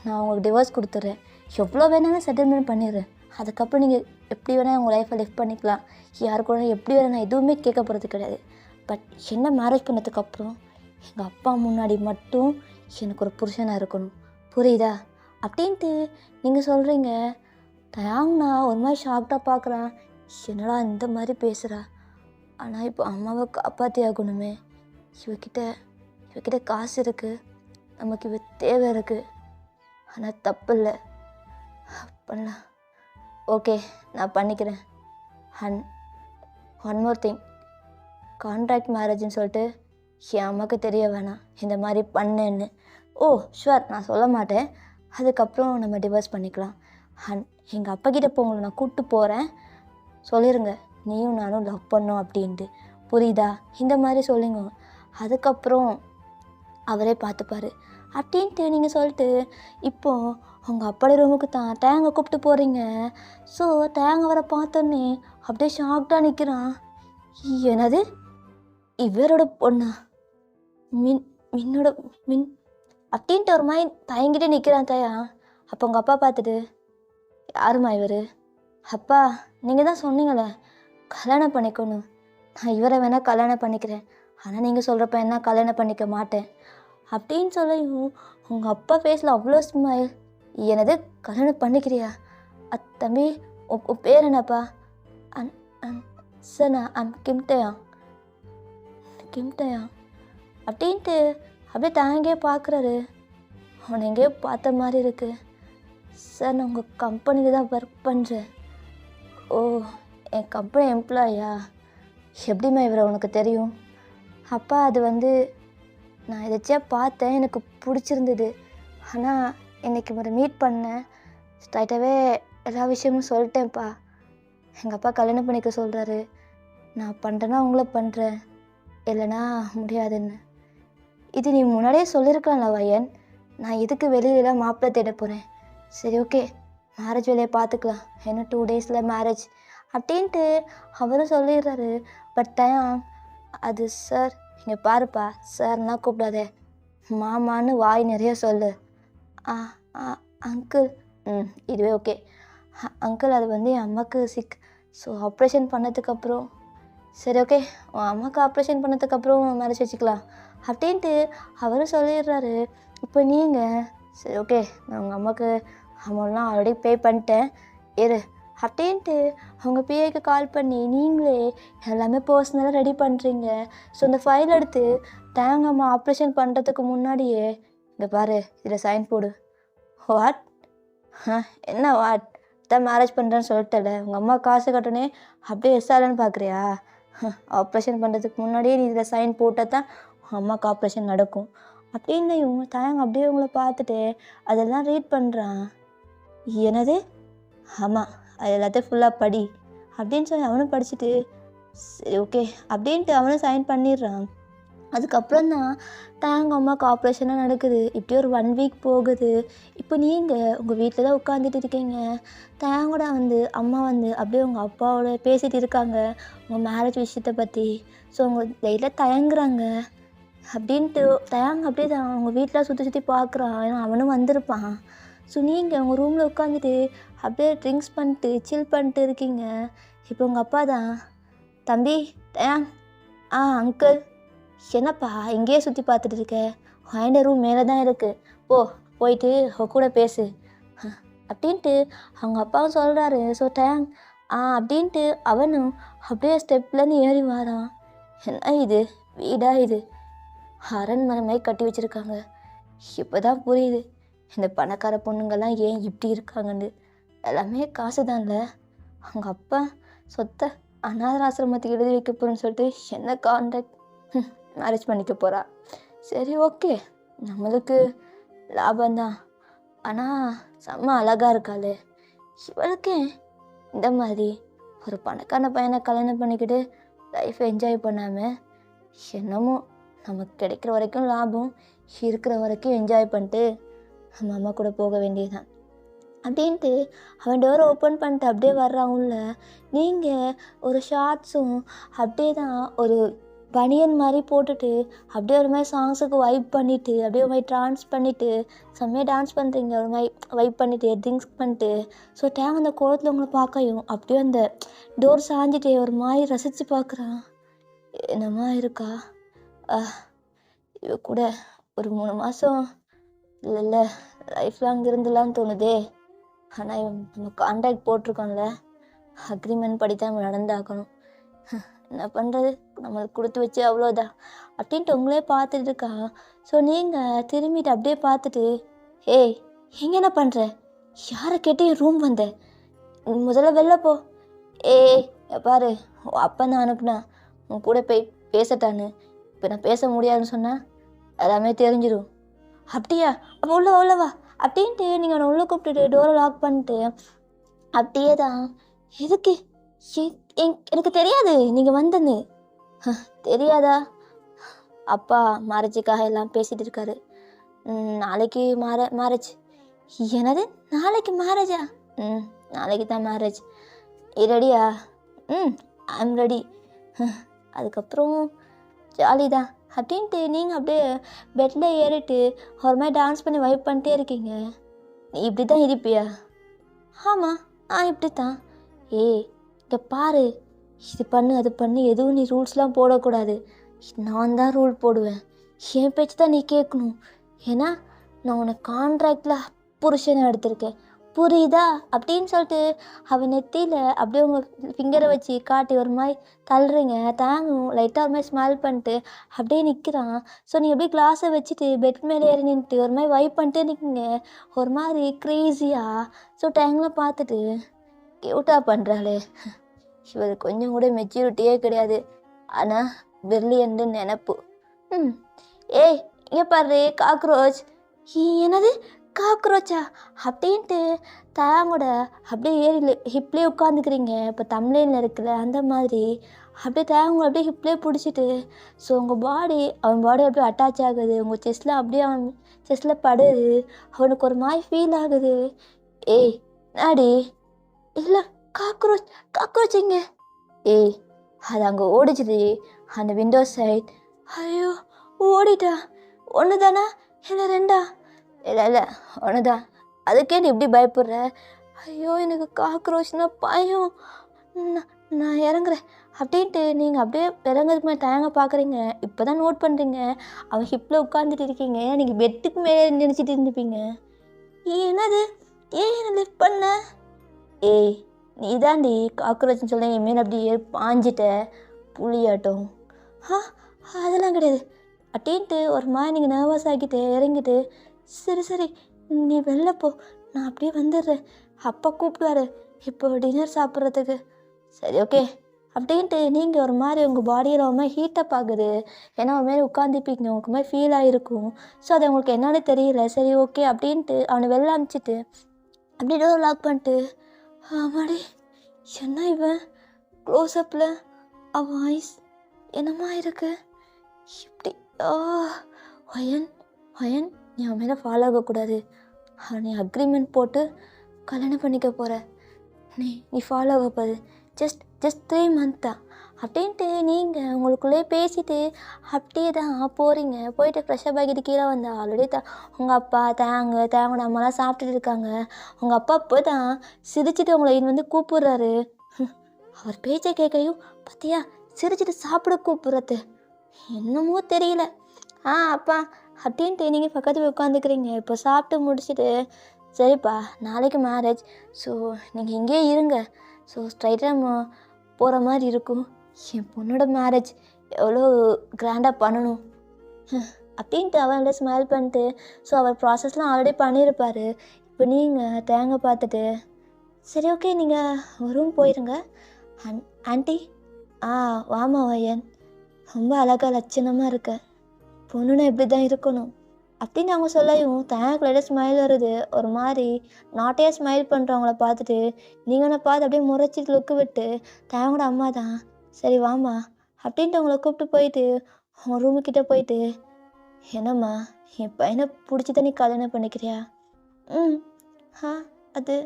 நான் உங்களுக்கு டிவோர்ஸ் கொடுத்துட்றேன், எவ்வளோ வேணாலும் செட்டில்மெண்ட் பண்ணிடுறேன். அதுக்கப்புறம் நீங்கள் எப்படி வேணால் உங்கள் லைஃப்பை லிவ் பண்ணிக்கலாம், யாரு கூட எப்படி வேணால் நான் எதுவுமே கேட்க போகிறது கிடையாது. பட் என்ன மேரேஜ் பண்ணதுக்கப்புறம் எங்கள் அப்பா முன்னாடி மட்டும் எனக்கு ஒரு புருஷனாக இருக்கணும், புரியுதா? அப்படின்ட்டு நீங்கள் சொல்கிறீங்க. டயாங்னா ஒரு மாதிரி ஷாக்டாக பார்க்குறேன். என்னடா இந்த மாதிரி பேசுகிறா? ஆனால் இப்போ அம்மாவை காப்பாற்றி ஆகணுமே. இவக்கிட்ட காசு இருக்குது, நமக்கு இவ தேவை இருக்குது. ஆனால் தப்பு இல்லை, பண்ணலாம். ஓகே நான் பண்ணிக்கிறேன். And one more thing, contract மேரேஜ்னு சொல்லிட்டு என் அம்மாவுக்கு தெரிய வேணாம் இந்த மாதிரி பண்ணேன்னு. ஓ ஷுவர், நான் சொல்ல மாட்டேன். அதுக்கப்புறம் நம்ம டிவோர்ஸ் பண்ணிக்கலாம். அண்ட் எங்கள் அப்பா கிட்டே இப்போ உங்களை நான் கூப்பிட்டு போகிறேன், சொல்லிடுங்க நீயும் நானும் லவ் பண்ணோம் அப்படின்ட்டு, புரியுதா? இந்த மாதிரி சொல்லுங்க. அதுக்கப்புறம் அவரே பார்த்துப்பார் அப்படின்ட்டு நீங்கள் சொல்லிட்டு இப்போது உங்கள் அப்பாடி ரூமுக்கு தான் டேங்கை கூப்பிட்டு போகிறீங்க. ஸோ டேங்கை வர பார்த்தோன்னே அப்படியே ஷாக்டாக நிற்கிறான். என்னது, இவரோட பொண்ணா? மின்னோட அப்படின்ட்டு ஒரு மாதிரி தயங்கிட்டே நிற்கிறான் தயா. அப்போ உங்கள் அப்பா பார்த்துட்டு, யாரும்மா இவர்? அப்பா, நீங்கள் தான் சொன்னீங்களே கல்யாணம் பண்ணிக்கணும், நான் இவரை வேணால் கல்யாணம் பண்ணிக்கிறேன், ஆனால் நீங்கள் சொல்கிறப்ப என்ன கல்யாணம் பண்ணிக்க மாட்டேன் அப்படின்னு சொல்லியும் உங்கள் அப்பா ஃபேஸில் அவ்வளோ ஸ்மைல். எனது கல்யாணம் பண்ணிக்கிறியா? தம்பி, உன் பேர் என்னப்பா? அன் அன் சார், நான் கிம்டயா அப்படின்ட்டு அப்படியே தாங்கே பார்க்குறாரு. அவனை எங்கேயோ பார்த்த மாதிரி இருக்குது. சார், நான் உங்கள் கம்பெனியில் தான் ஒர்க் பண்ணுறேன். ஓ, என் கம்பெனி எம்ப்ளாயா? எப்படிம்மா இவரை உனக்கு தெரியும்? அப்பா, அது நான் எதாச்சியாக பார்த்தேன், எனக்கு பிடிச்சிருந்தது. ஆனால் இன்றைக்கி ஒரு மீட் பண்ணேன், ஸ்ட்ரைட்டாகவே எல்லா விஷயமும் சொல்லிட்டேன்ப்பா. எங்கள் அப்பா கல்யாணம் பண்ணிக்க சொல்கிறாரு. நான் பண்ணுறேன்னா உங்களை பண்ணுறேன், இல்லைனா முடியாதுன்னு. இது நீ முன்னாடியே சொல்லியிருக்கலாம்ல வயன், நான் எதுக்கு வெளியிலலாம் மாப்பிள்ளை தேட போகிறேன். சரி, ஓகே, மேரேஜ் வேலையை பார்த்துக்கலாம், இன்னும் 2 டேஸில் மேரேஜ் அப்படின்ட்டு அவரும் சொல்லிடுறாரு. பட் டைம் அது சார், இங்கே பாருப்பா, சார்லாம் கூப்பிடாதே, மாமான்னு வாய் நிறைய சொல்லு. அங்கிள், இதுவே ஓகே. அங்கிள், அது என் அம்மாவுக்கு சிக், ஸோ ஆப்ரேஷன் பண்ணதுக்கப்புறம். சரி, ஓகே, உன் அம்மாவுக்கு ஆப்ரேஷன் பண்ணதுக்கப்புறம் மேரேஜ் வச்சுக்கலாம் அப்படின்ட்டு அவரும் சொல்லிடுறாரு. இப்போ நீங்கள், சரி, ஓகே, நான் உங்கள் அம்மாவுக்கு அமௌண்ட்லாம் ஆல்ரெடி பே பண்ணிட்டேன் இரு அப்படின்ட்டு அவங்க பிஏக்கு கால் பண்ணி நீங்களே எல்லாமே பர்சனலாக ரெடி பண்ணுறீங்க. ஸோ இந்த ஃபைல் எடுத்து தேங்கம்மா ஆப்ரேஷன் பண்ணுறதுக்கு முன்னாடியே இங்கே பாரு, இதில் சைன் போடு. வாட்? என்ன வாட்? தான் மேரேஜ் பண்ணுறேன்னு சொல்லிட்டல, உங்கள் அம்மா காசு கட்டணே அப்படியே எஸ்ஆர்ன்னு பார்க்குறியா? ஆப்ரேஷன் பண்ணுறதுக்கு முன்னாடியே நீ இதில் சைன் போட்டால் தான் உங்கள் அம்மாவுக்கு ஆப்ரேஷன் நடக்கும் அப்படின்னு இவங்க தாங்க அப்படியே உங்களை பார்த்துட்டு அதெல்லாம் ரீட் பண்ணுறான். என்னது? ஆமாம், அது எல்லாத்தையும் ஃபுல்லாக படி அப்படின்னு சொல்லி அவனும் படிச்சுட்டு சரி, ஓகே அப்படின்ட்டு அவனும் சைன் பண்ணிடுறான். அதுக்கப்புறம் தான் தேங்க அம்மாவுக்கு ஆப்ரேஷனாக நடக்குது. இப்படி ஒரு 1 வீக் போகுது. இப்போ நீங்கள் உங்கள் வீட்டில் தான் உட்காந்துட்டு இருக்கீங்க. தேங்கோட அம்மா அப்படியே உங்கள் அப்பாவோட பேசிகிட்டு இருக்காங்க உங்கள் மேரேஜ் விஷயத்தை பற்றி. ஸோ உங்கள் லைட்டில் தயங்குறாங்க அப்படின்ட்டு தயங்க அப்படியே தான் அவங்க வீட்டில் சுற்றி பார்க்குறான். ஏன்னா அவனும் வந்திருப்பான். ஸோ நீங்கள் உங்கள் ரூமில் உட்காந்துட்டு அப்படியே ட்ரிங்க்ஸ் பண்ணிட்டு சில் பண்ணிட்டு இருக்கீங்க. இப்போ உங்கள் அப்பா தான், தம்பி தயாங், அங்கிள், என்னப்பா இங்கேயே சுற்றி பார்த்துட்டு இருக்க? வாண்ட ரூம் மேலே தான் இருக்குது, போயிட்டு கூட பேசு அப்படின்ட்டு அவங்க அப்பாவும் சொல்கிறாரு. ஸோ டேங் அப்படின்ட்டு அவனும் அப்படியே ஸ்டெப்லேருந்து ஏறி வரான். என்ன இது வீடா? இது அரண்மனை மாதிரி கட்டி வச்சுருக்காங்க. இப்போ தான் புரியுது இந்த பணக்கார பொண்ணுங்கள்லாம் ஏன் இப்படி இருக்காங்கன்னு. எல்லாமே காசு தான்ல. அவங்க அப்பா சொத்தை அநாத ஆசிரமத்துக்கு எழுதி வைக்க போகிறேன்னு சொல்லிட்டு என்ன கான்ட்ராக்ட் மேரேஜ் பண்ணிக்க போகிறா. சரி, ஓகே, நம்மளுக்கு லாபம்தான். ஆனால் செம்ம அழகாக இருக்காளே, இவளுக்கு இந்த மாதிரி ஒரு பணக்கான பையனை கல்யாணம் பண்ணிக்கிட்டு லைஃப்பை என்ஜாய் பண்ணாமல் என்னமோ நமக்கு கிடைக்கிற வரைக்கும் லாபம், இருக்கிற வரைக்கும் என்ஜாய் பண்ணிட்டு நம்ம அம்மா கூட போக வேண்டியதுதான் அப்படின்ட்டு அவன் டோரை ஓப்பன் பண்ணிட்டு அப்படியே வர்றான் உள்ள. நீங்கள் ஒரு ஷார்ட்ஸும் அப்படியே தான் ஒரு பனியன் மாதிரி போட்டுட்டு அப்படியே ஒரு மாதிரி சாங்ஸுக்கு வைப் பண்ணிவிட்டு அப்படியே ஒரு மாதிரி டான்ஸ் பண்ணிவிட்டு செம்மையாக டான்ஸ் பண்ணுறீங்க, ஒரு மாதிரி வைப் பண்ணிவிட்டு ட்ரிங்க்ஸ் பண்ணிட்டு. ஸோ டேங் அந்த கோலத்தில் உங்களை பார்க்கையும் அப்படியே அந்த டோர் சாஞ்சிட்டு ஒரு மாதிரி ரசித்து பார்க்குறான். என்னம்மா இருக்கா இவ கூட ஒரு 3 மாதம் இல்லை லைஃப் லாங் இருந்துலான்னு தோணுதே. ஆனால் நம்ம கான்ட்ராக்ட் போட்டிருக்கோம்ல, அக்ரிமெண்ட் படி தான் நம்ம நடந்தாக்கணும். என்ன பண்ணுறது, நம்மளுக்கு கொடுத்து வச்சு அவ்வளோதான் அப்படின்ட்டு உங்களே பார்த்துட்டு இருக்கா. ஸோ நீங்கள் திரும்பிட்டு அப்படியே பார்த்துட்டு, ஏய் எங்கே என்ன பண்ணுற? யாரை கேட்டு என் ரூம் வந்த? முதல்ல வெளில போ. ஏய் பாரு, அப்போ தான் அனுப்புனேன் உன் கூட போய் பேசட்டான்னு. இப்போ நான் பேச முடியாதுன்னு சொன்னால் எல்லாமே தெரிஞ்சிடும். அப்படியா? அப்போ உள்ளவா அப்படின்ட்டு நீங்கள் அவனை உள்ளே கூப்பிட்டுட்டு டோரை லாக் பண்ணிட்டு அப்படியே தான், எதுக்கு? எனக்கு தெரியாது நீங்கள் வந்தன்னு. தெரியாதா? அப்பா மேரேஜுக்காக எல்லாம் பேசிகிட்டு இருக்காரு. நாளைக்கு மேரேஜ். என்னது நாளைக்கு மேரேஜா? நாளைக்கு தான் மேரேஜ். ரெடியா? I am ready. அதுக்கப்புறம் ஜாலி தான். அப்படின்ட்டு நீங்கள் அப்படியே பெட்டில் ஏறிட்டு ஒரு மாதிரி டான்ஸ் பண்ணி வைப் பண்ணிட்டே இருக்கீங்க. நீ இப்படி தான் இருப்பியா? ஆமாம், நான் இப்படி தான். ஏய், இங்கே பாரு, இது பண்ணு அது பண்ணு எதுவும் நீ ரூல்ஸ்லாம் போடக்கூடாது. நான் தான் ரூல் போடுவேன். என் பேச்சு தான் நீ கேட்கணும். ஏன்னா நான் உனக்கு கான்ட்ராக்டில் புருஷனை எடுத்திருக்கேன், புரியுதா? அப்படின்னு சொல்லிட்டு அவன் நெத்தியில் அப்படியே உங்கள் ஃபிங்கரை வச்சு காட்டி ஒரு மாதிரி தள்ளுறீங்க. தாங்கும் லைட்டாக ஒரு மாதிரி ஸ்மைல் பண்ணிட்டு அப்படியே நிற்கிறான். ஸோ நீங்கள் அப்படியே கிளாஸை வச்சுட்டு பெட் மேலே ஏறி நின்றுட்டு ஒரு மாதிரி வைப் பண்ணிட்டே நிற்கிங்க, ஒரு மாதிரி க்ரேஸியாக. ஸோ டைம்லாம் பார்த்துட்டு க்யூட்டாக பண்ணுறாளே, இவர் கொஞ்சம் கூட மெச்சூரிட்டியே கிடையாது, ஆனால் பிரில்லியன்ட்டு நினப்பு. ஏய், இங்கே பாரு காக்ரோச். என்னது காக்ரோச்சா? அப்படின்ட்டு தாங்கூட அப்படியே ஏறி ஹிப்லேயே உட்காந்துக்கிறீங்க. இப்போ தமிழ்ல இருக்குல்ல அந்த மாதிரி அப்படியே தேங்க அப்படியே ஹிப்லேயே பிடிச்சிட்டு, ஸோ உங்கள் பாடி அவன் பாடி அப்படியே அட்டாச் ஆகுது, உங்கள் செஸ்ட்டில் அப்படியே அவன் செஸ்ட்டில் படுது. அவனுக்கு ஒரு மாதிரி ஃபீல் ஆகுது. ஏய் நாடி, இல்லை காக்ரோச், காக்ரோச்சிங்க. ஏய், அது அங்கே ஓடிச்சுது அந்த விண்டோ சைட். ஐயோ, ஓடிட்டா? ஒன்று தானா இல்லை ரெண்டா? இல்லை இல்லை, ஒன்று தான். அதுக்கே நீ இப்படி பயப்படுற? ஐயோ, எனக்கு காக்ரோச்னா பயம், நான் இறங்குறேன் அப்படின்ட்டு நீங்கள் அப்படியே இறங்குறதுக்கு மேலே டேங்க பார்க்குறீங்க. இப்போ தான் நோட் பண்ணுறீங்க அவன் ஹிப்பில் உட்காந்துட்டு இருக்கீங்க. ஏன்னா நீங்கள் பெட்டுக்கு மேலே நினச்சிட்டு இருந்துப்பீங்க. என்னது, ஏன் என்ன லிஃப்ட் பண்ண? ஏய், நீ தாண்டி காக்ரோச்னு சொல்ல என் மேலே அப்படியே பாஞ்சிட்ட புளியாட்டம். அதெல்லாம் கிடையாது அப்படின்ட்டு ஒரு மாதிரி நீங்கள் நர்வஸ் ஆகிட்டு இறங்கிட்டு, சரி சரி நீ வெளில போ, நான் அப்படியே வந்துடுறேன், அப்பா கூப்பிடுவாரு இப்போ டின்னர் சாப்பிட்றதுக்கு. சரி ஓகே அப்படின்ட்டு நீங்கள் ஒரு மாதிரி உங்கள் பாடியில் ஒரு மாதிரி ஹீட்டப் ஆகுது. ஏன்னா ஒரு மாதிரி உட்காந்துப்பீங்க, உங்களுக்கு மாதிரி ஃபீல் ஆகிருக்கும். ஸோ அது உங்களுக்கு என்னன்னு தெரியல. சரி ஓகே அப்படின்ட்டு அவனை வெளில அனுப்பிச்சிட்டு அப்படி டோர் லாக் பண்ணிட்டு, ஆமாடி என்ன இவன் க்ளோஸ்அப்பில் அவன் வாய்ஸ் என்னமா இருக்கு இப்படி? ஒயன் ஒயன், நீ அவன் மேலே ஃபாலோ ஆகக்கூடாது. நீ அக்ரிமெண்ட் போட்டு கல்யாணம் பண்ணிக்க போகிற, நீ ஃபாலோ ஆகப்போது ஜஸ்ட் 3 months தான் அப்படின்ட்டு நீங்கள் உங்களுக்குள்ளே பேசிட்டு அப்படியே தான் போகிறீங்க. போயிட்டு ஃப்ரெஷ்ஷப் ஆகிட்டு கீழே வந்தா ஆல்ரெடி உங்கள் அப்பா தேங்கோட அம்மாலாம் சாப்பிட்டுட்டு இருக்காங்க. உங்கள் அப்பா இப்போ தான் சிரிச்சிட்டு உங்களை வந்து கூப்பிட்றாரு. அவர் பேச்சை கேட்கையும் பார்த்தியா சிரிச்சிட்டு சாப்பிட கூப்பிட்றது, என்னமோ தெரியல. அப்பா அப்படின்ட்டு நீங்கள் பக்கத்தில் போய் உட்காந்துக்கிறீங்க. இப்போ சாப்பிட்டு முடிச்சுட்டு, சரிப்பா நாளைக்கு மேரேஜ், ஸோ நீங்கள் இங்கேயே இருங்க, ஸோ ஸ்ட்ரைட்டாக போகிற மாதிரி இருக்கும். என் பொண்ணோட மேரேஜ் எவ்வளோ கிராண்டாக பண்ணணும் அப்படின்ட்டு அவன் ஸ்மைல் பண்ணிட்டு, ஸோ அவர் ப்ராசஸ்லாம் ஆல்ரெடி பண்ணியிருப்பார். இப்போ நீங்கள் தேங்க பார்த்துட்டு, சரி ஓகே நீங்கள் ரூம் போயிருங்க. ஆண்டி, வாமா வயன், ரொம்ப அழகாக லட்சணமாக இருக்க, பொண்ணுன்னா இப்படி தான் இருக்கணும் அப்படின்னு அவங்க சொல்லையும் தேங்க் லைட்டாக ஸ்மைல் வருது. ஒரு மாதிரி நாட்டையாக ஸ்மைல் பண்ணுறவங்கள பார்த்துட்டு நீங்கள் பார்த்து அப்படியே முறைச்சிட்டு லுக்கு விட்டு, தேங்கோட அம்மா தான் சரி வாமா அப்படின்ட்டு அவங்கள கூப்பிட்டு போயிட்டு அவங்க ரூமுக்கிட்ட போயிட்டு, என்னம்மா என் பையனை பிடிச்சி தான் நீ கல்யாணம் பண்ணிக்கிறியா? அது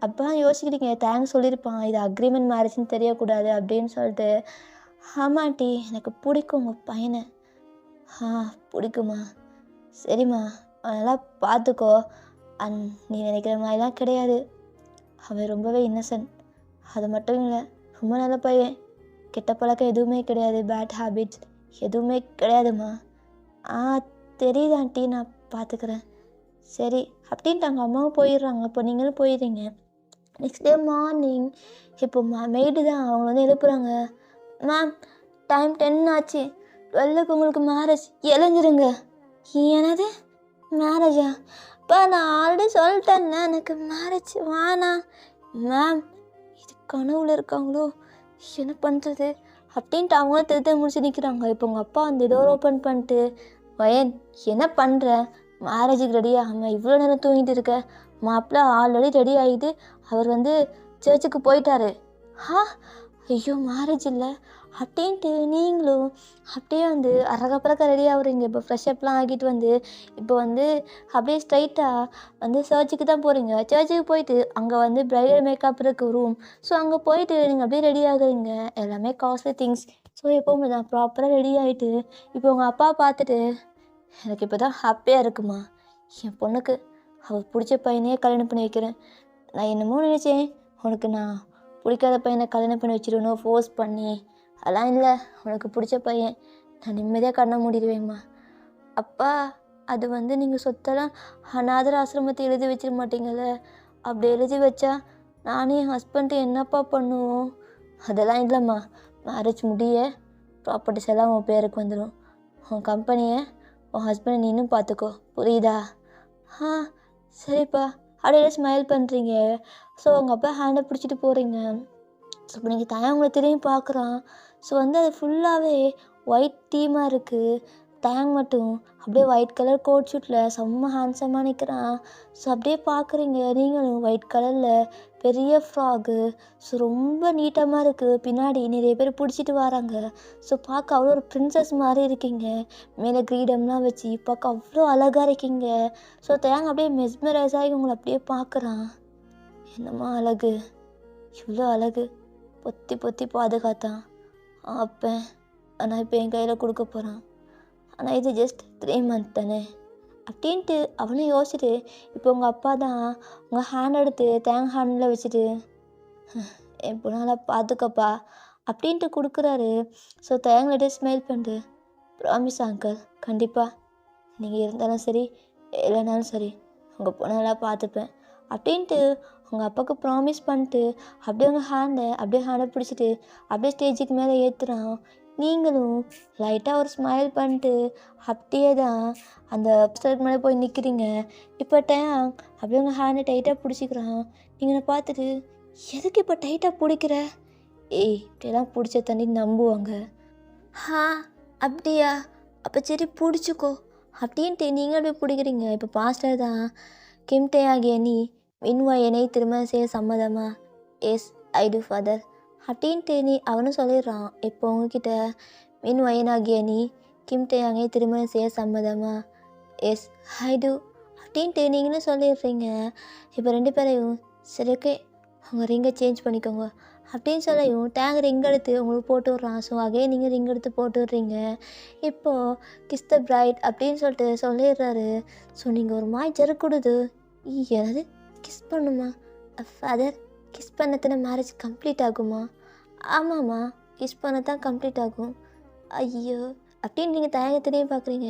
அப்பா யோசிக்கிறீங்க, தேங்க்ஸ் சொல்லியிருப்பான் இது அக்ரிமெண்ட் மேரேஜ்னு தெரியக்கூடாது அப்படின்னு சொல்லிட்டு. ஆமாட்டி, எனக்கு பிடிக்கும் உங்கள் பையனை. பிடிக்குமா? சரிம்மா, அதெல்லாம் பார்த்துக்கோ. நீ நினைக்கிற மாதிரிலாம் கிடையாது, அவன் ரொம்பவே இன்னசென்ட். அது மட்டும் இல்லை, ரொம்ப நல்ல பையன், கெட்ட பழக்கம் எதுவுமே கிடையாது, பேட் ஹேபிட்ஸ் எதுவுமே கிடையாதும்மா. தெரியுது ஆண்டி, நான் பார்த்துக்கிறேன். சரி அப்படின்ட்டு அவங்க அம்மாவும் போயிடுறாங்க. இப்போ நீங்களும் போயிடுறீங்க. நெக்ஸ்ட் டே மார்னிங் இப்போ மெய்டு தான் அவங்க வந்து எழுப்புறாங்க. மேம் டைம் 10 ஆச்சு, 12க்கு உங்களுக்கு மேரேஜ், எழுந்துருங்க. என்னது மேரேஜா? இப்போ நான் ஆல்ரெடி சொல்லிட்டேன்னா எனக்கு மேரேஜ் வேணாம். மேம் இது கனவுல இருக்காங்களோ, என்ன பண்ணுறது அப்படின்ட்டு அவங்களும் திருத்த முடிச்சு நிற்கிறாங்க. இப்போ உங்கள் அப்பா வந்து டோர் ஓப்பன் பண்ணிட்டு, வயன் என்ன பண்ணுற, மேரேஜுக்கு ரெடி ஆகாமல் இவ்வளோ நேரம் தூங்கிட்டு இருக்க, மாப்பிள்ளை ஆல்ரெடி ரெடி ஆகிட்டு அவர் வந்து சர்ச்சுக்கு போயிட்டாரு. ஐயோ மேரேஜ் இல்லை அப்படின்ட்டு நீங்களும் அப்படியே வந்து அரகப்பறக்க ரெடி ஆகுறீங்க. இப்போ ஃப்ரெஷ்அப்லாம் ஆகிட்டு வந்து இப்போ வந்து அப்படியே ஸ்ட்ரைட்டாக வந்து சர்ச்சுக்கு தான் போகிறீங்க. சர்ச்சுக்கு போயிட்டு அங்கே வந்து ப்ரைடல் மேக்கப் இருக்கு ரூம். ஸோ அங்கே போயிட்டு நீங்கள் அப்படியே ரெடி ஆகுறீங்க. எல்லாமே காஸ்ட்லி திங்ஸ். ஸோ எப்போவுமே தான் ப்ராப்பராக ரெடி ஆகிட்டு இப்போ உங்கள் அப்பா பார்த்துட்டு எனக்கு இப்போ தான் ஹாப்பியாக இருக்குமா, என் பொண்ணுக்கு அவள் பிடிச்ச பையனையே கல்யாணம் பண்ணி வைக்கிறேன். நான் என்னமோ நினச்சேன் உனக்கு நான் பிடிக்காத பையனை கல்யாணம் பண்ணி வச்சிடணும் ஃபோர்ஸ் பண்ணி. அதெல்லாம் இல்லை, உனக்கு பிடிச்ச பையன் நான் நிம்மதியாக கண்ண மூடிடுவேம்மா. அப்பா அது வந்து நீங்கள் சொத்தெல்லாம் அநாதர் ஆசிரமத்தை எழுதி வச்சிட மாட்டீங்கள்ல? அப்படி எழுதி வச்சா நானே என் ஹஸ்பண்ட்டு என்னப்பா பண்ணுவோம்? அதெல்லாம் இல்லைம்மா, மேரேஜ் முடிய ப்ராப்பர்ட்டிஸ் எல்லாம் உன் பேருக்கு வந்துடும். உன் கம்பெனியை உன் ஹஸ்பண்டை நீனும் பார்த்துக்கோ, புரியுதா? ஆ சரிப்பா. அப்படியே ஸ்மைல் பண்ணுறீங்க. ஸோ உங்கள் அப்பா ஹேண்டை பிடிச்சிட்டு போகிறீங்க. ஸோ இப்போ நீங்கள் தயான் உங்களை திரும்பி பார்க்குறான். ஸோ வந்து அது ஃபுல்லாகவே ஒயிட் தீமாக இருக்குது. தயாங் மட்டும் அப்படியே ஒயிட் கலர் கோட் ஷூட்டில் செம்ம ஹேண்ட்ஸமாக நிற்கிறான். ஸோ அப்படியே பார்க்குறீங்க நீங்களும் ஒயிட் கலரில் பெரிய ஃப்ராகு. ஸோ ரொம்ப நீட்டமாக இருக்குது. பின்னாடி நிறைய பேர் பிடிச்சிட்டு வராங்க. ஸோ பார்க்க அவ்வளோ ஒரு ப்ரின்ஸஸ் மாதிரி இருக்கீங்க. மேலே கிரீடம்லாம் வச்சு பார்க்க அவ்வளோ அழகாக இருக்கீங்க. ஸோ தயாங் அப்படியே மெஸ்மரைஸ் ஆகி உங்களை அப்படியே பார்க்குறான். என்னம்மா அழகு, இவ்வளோ அழகு, பொத்தி பொத்தி பாதுகாத்தான் அப்போ. ஆனால் இப்போ என் கையில் கொடுக்க போகிறான். ஆனால் இது ஜஸ்ட் 3 months தானே அப்படின்ட்டு அவனும் யோசிச்சுட்டு இப்போ உங்கள் அப்பா தான் உங்கள் ஹேண்ட் எடுத்து தேங்க் ஹேண்டில் வச்சுட்டு என் பொண்ணால் பார்த்துக்கப்பா அப்படின்ட்டு கொடுக்குறாரு. ஸோ தேங்க்லட்டே ஸ்மைல் பண்ணிட்டு ப்ராமிஸ் அங்கிள், கண்டிப்பாக நீங்கள் இருந்தாலும் சரி இல்லைனாலும் சரி உங்கள் பொண்ணெல்லாம் பார்த்துப்பேன் அப்படின்ட்டு உங்கள் அப்பாவுக்கு ப்ராமிஸ் பண்ணிட்டு அப்படியே உங்கள் ஹேண்டை பிடிச்சிட்டு அப்படியே ஸ்டேஜுக்கு மேலே ஏற்றுறான். நீங்களும் லைட்டாக ஒரு ஸ்மைல் பண்ணிட்டு அப்படியே தான் அந்த ஸ்டேஜ் மேலே போய் நிற்கிறீங்க. இப்போ டேங்க் அப்படியே உங்கள் ஹேண்டை டைட்டாக பிடிச்சிக்கிறான். நீங்கள் பார்த்துட்டு எதுக்கு இப்போ டைட்டாக பிடிக்கிற? ஏய் இப்படியெல்லாம் பிடிச்ச தண்ணி நம்புவாங்க. அப்படியா, அப்போ சரி பிடிச்சிக்கோ அப்படின்ட்டு நீங்கள் அப்படியே பிடிக்கிறீங்க. இப்போ பாஸ்டர் தான் கிம்டே ஆகிய நீ மின்வாயனை திருமணம் செய்ய சம்மதமா? எஸ் ஐ டு ஃபாதர் அப்படின்ட்டு நீ அவனும் சொல்லிடுறான். இப்போ உங்ககிட்ட மின்வாயனாகிய நீ கிம்டேயாங்கை திருமணம் செய்ய சம்மதமா? எஸ் ஐ டு அப்படின்ட்டு நீங்களும் சொல்லிடுறீங்க. இப்போ 2 பேரையும் சரி ஓகே உங்கள் ரிங்கை சேஞ்ச் பண்ணிக்கோங்க அப்படின்னு சொல்லியும் டேங் ரிங் எடுத்து உங்களுக்கு போட்டு விட்றான். ஸோ அகைன் நீங்கள் ரிங் எடுத்து போட்டு விட்றீங்க. இப்போது கிஸ் த பிரைட் அப்படின்னு சொல்லிட்டு சொல்லிடுறாரு. ஸோ நீங்கள் ஒரு மாதிரி ஜெருக்குடுது. எனது கிஸ் பண்ணுமா? ஃபாதர் கிஸ் பண்ணத்தின மேரேஜ் கம்ப்ளீட் ஆகுமா? ஆமாம்மா, கிஸ் பண்ண தான் கம்ப்ளீட் ஆகும். ஐயோ அப்படின்னு நீங்கள் தயங்கத்திலையும் பார்க்குறீங்க.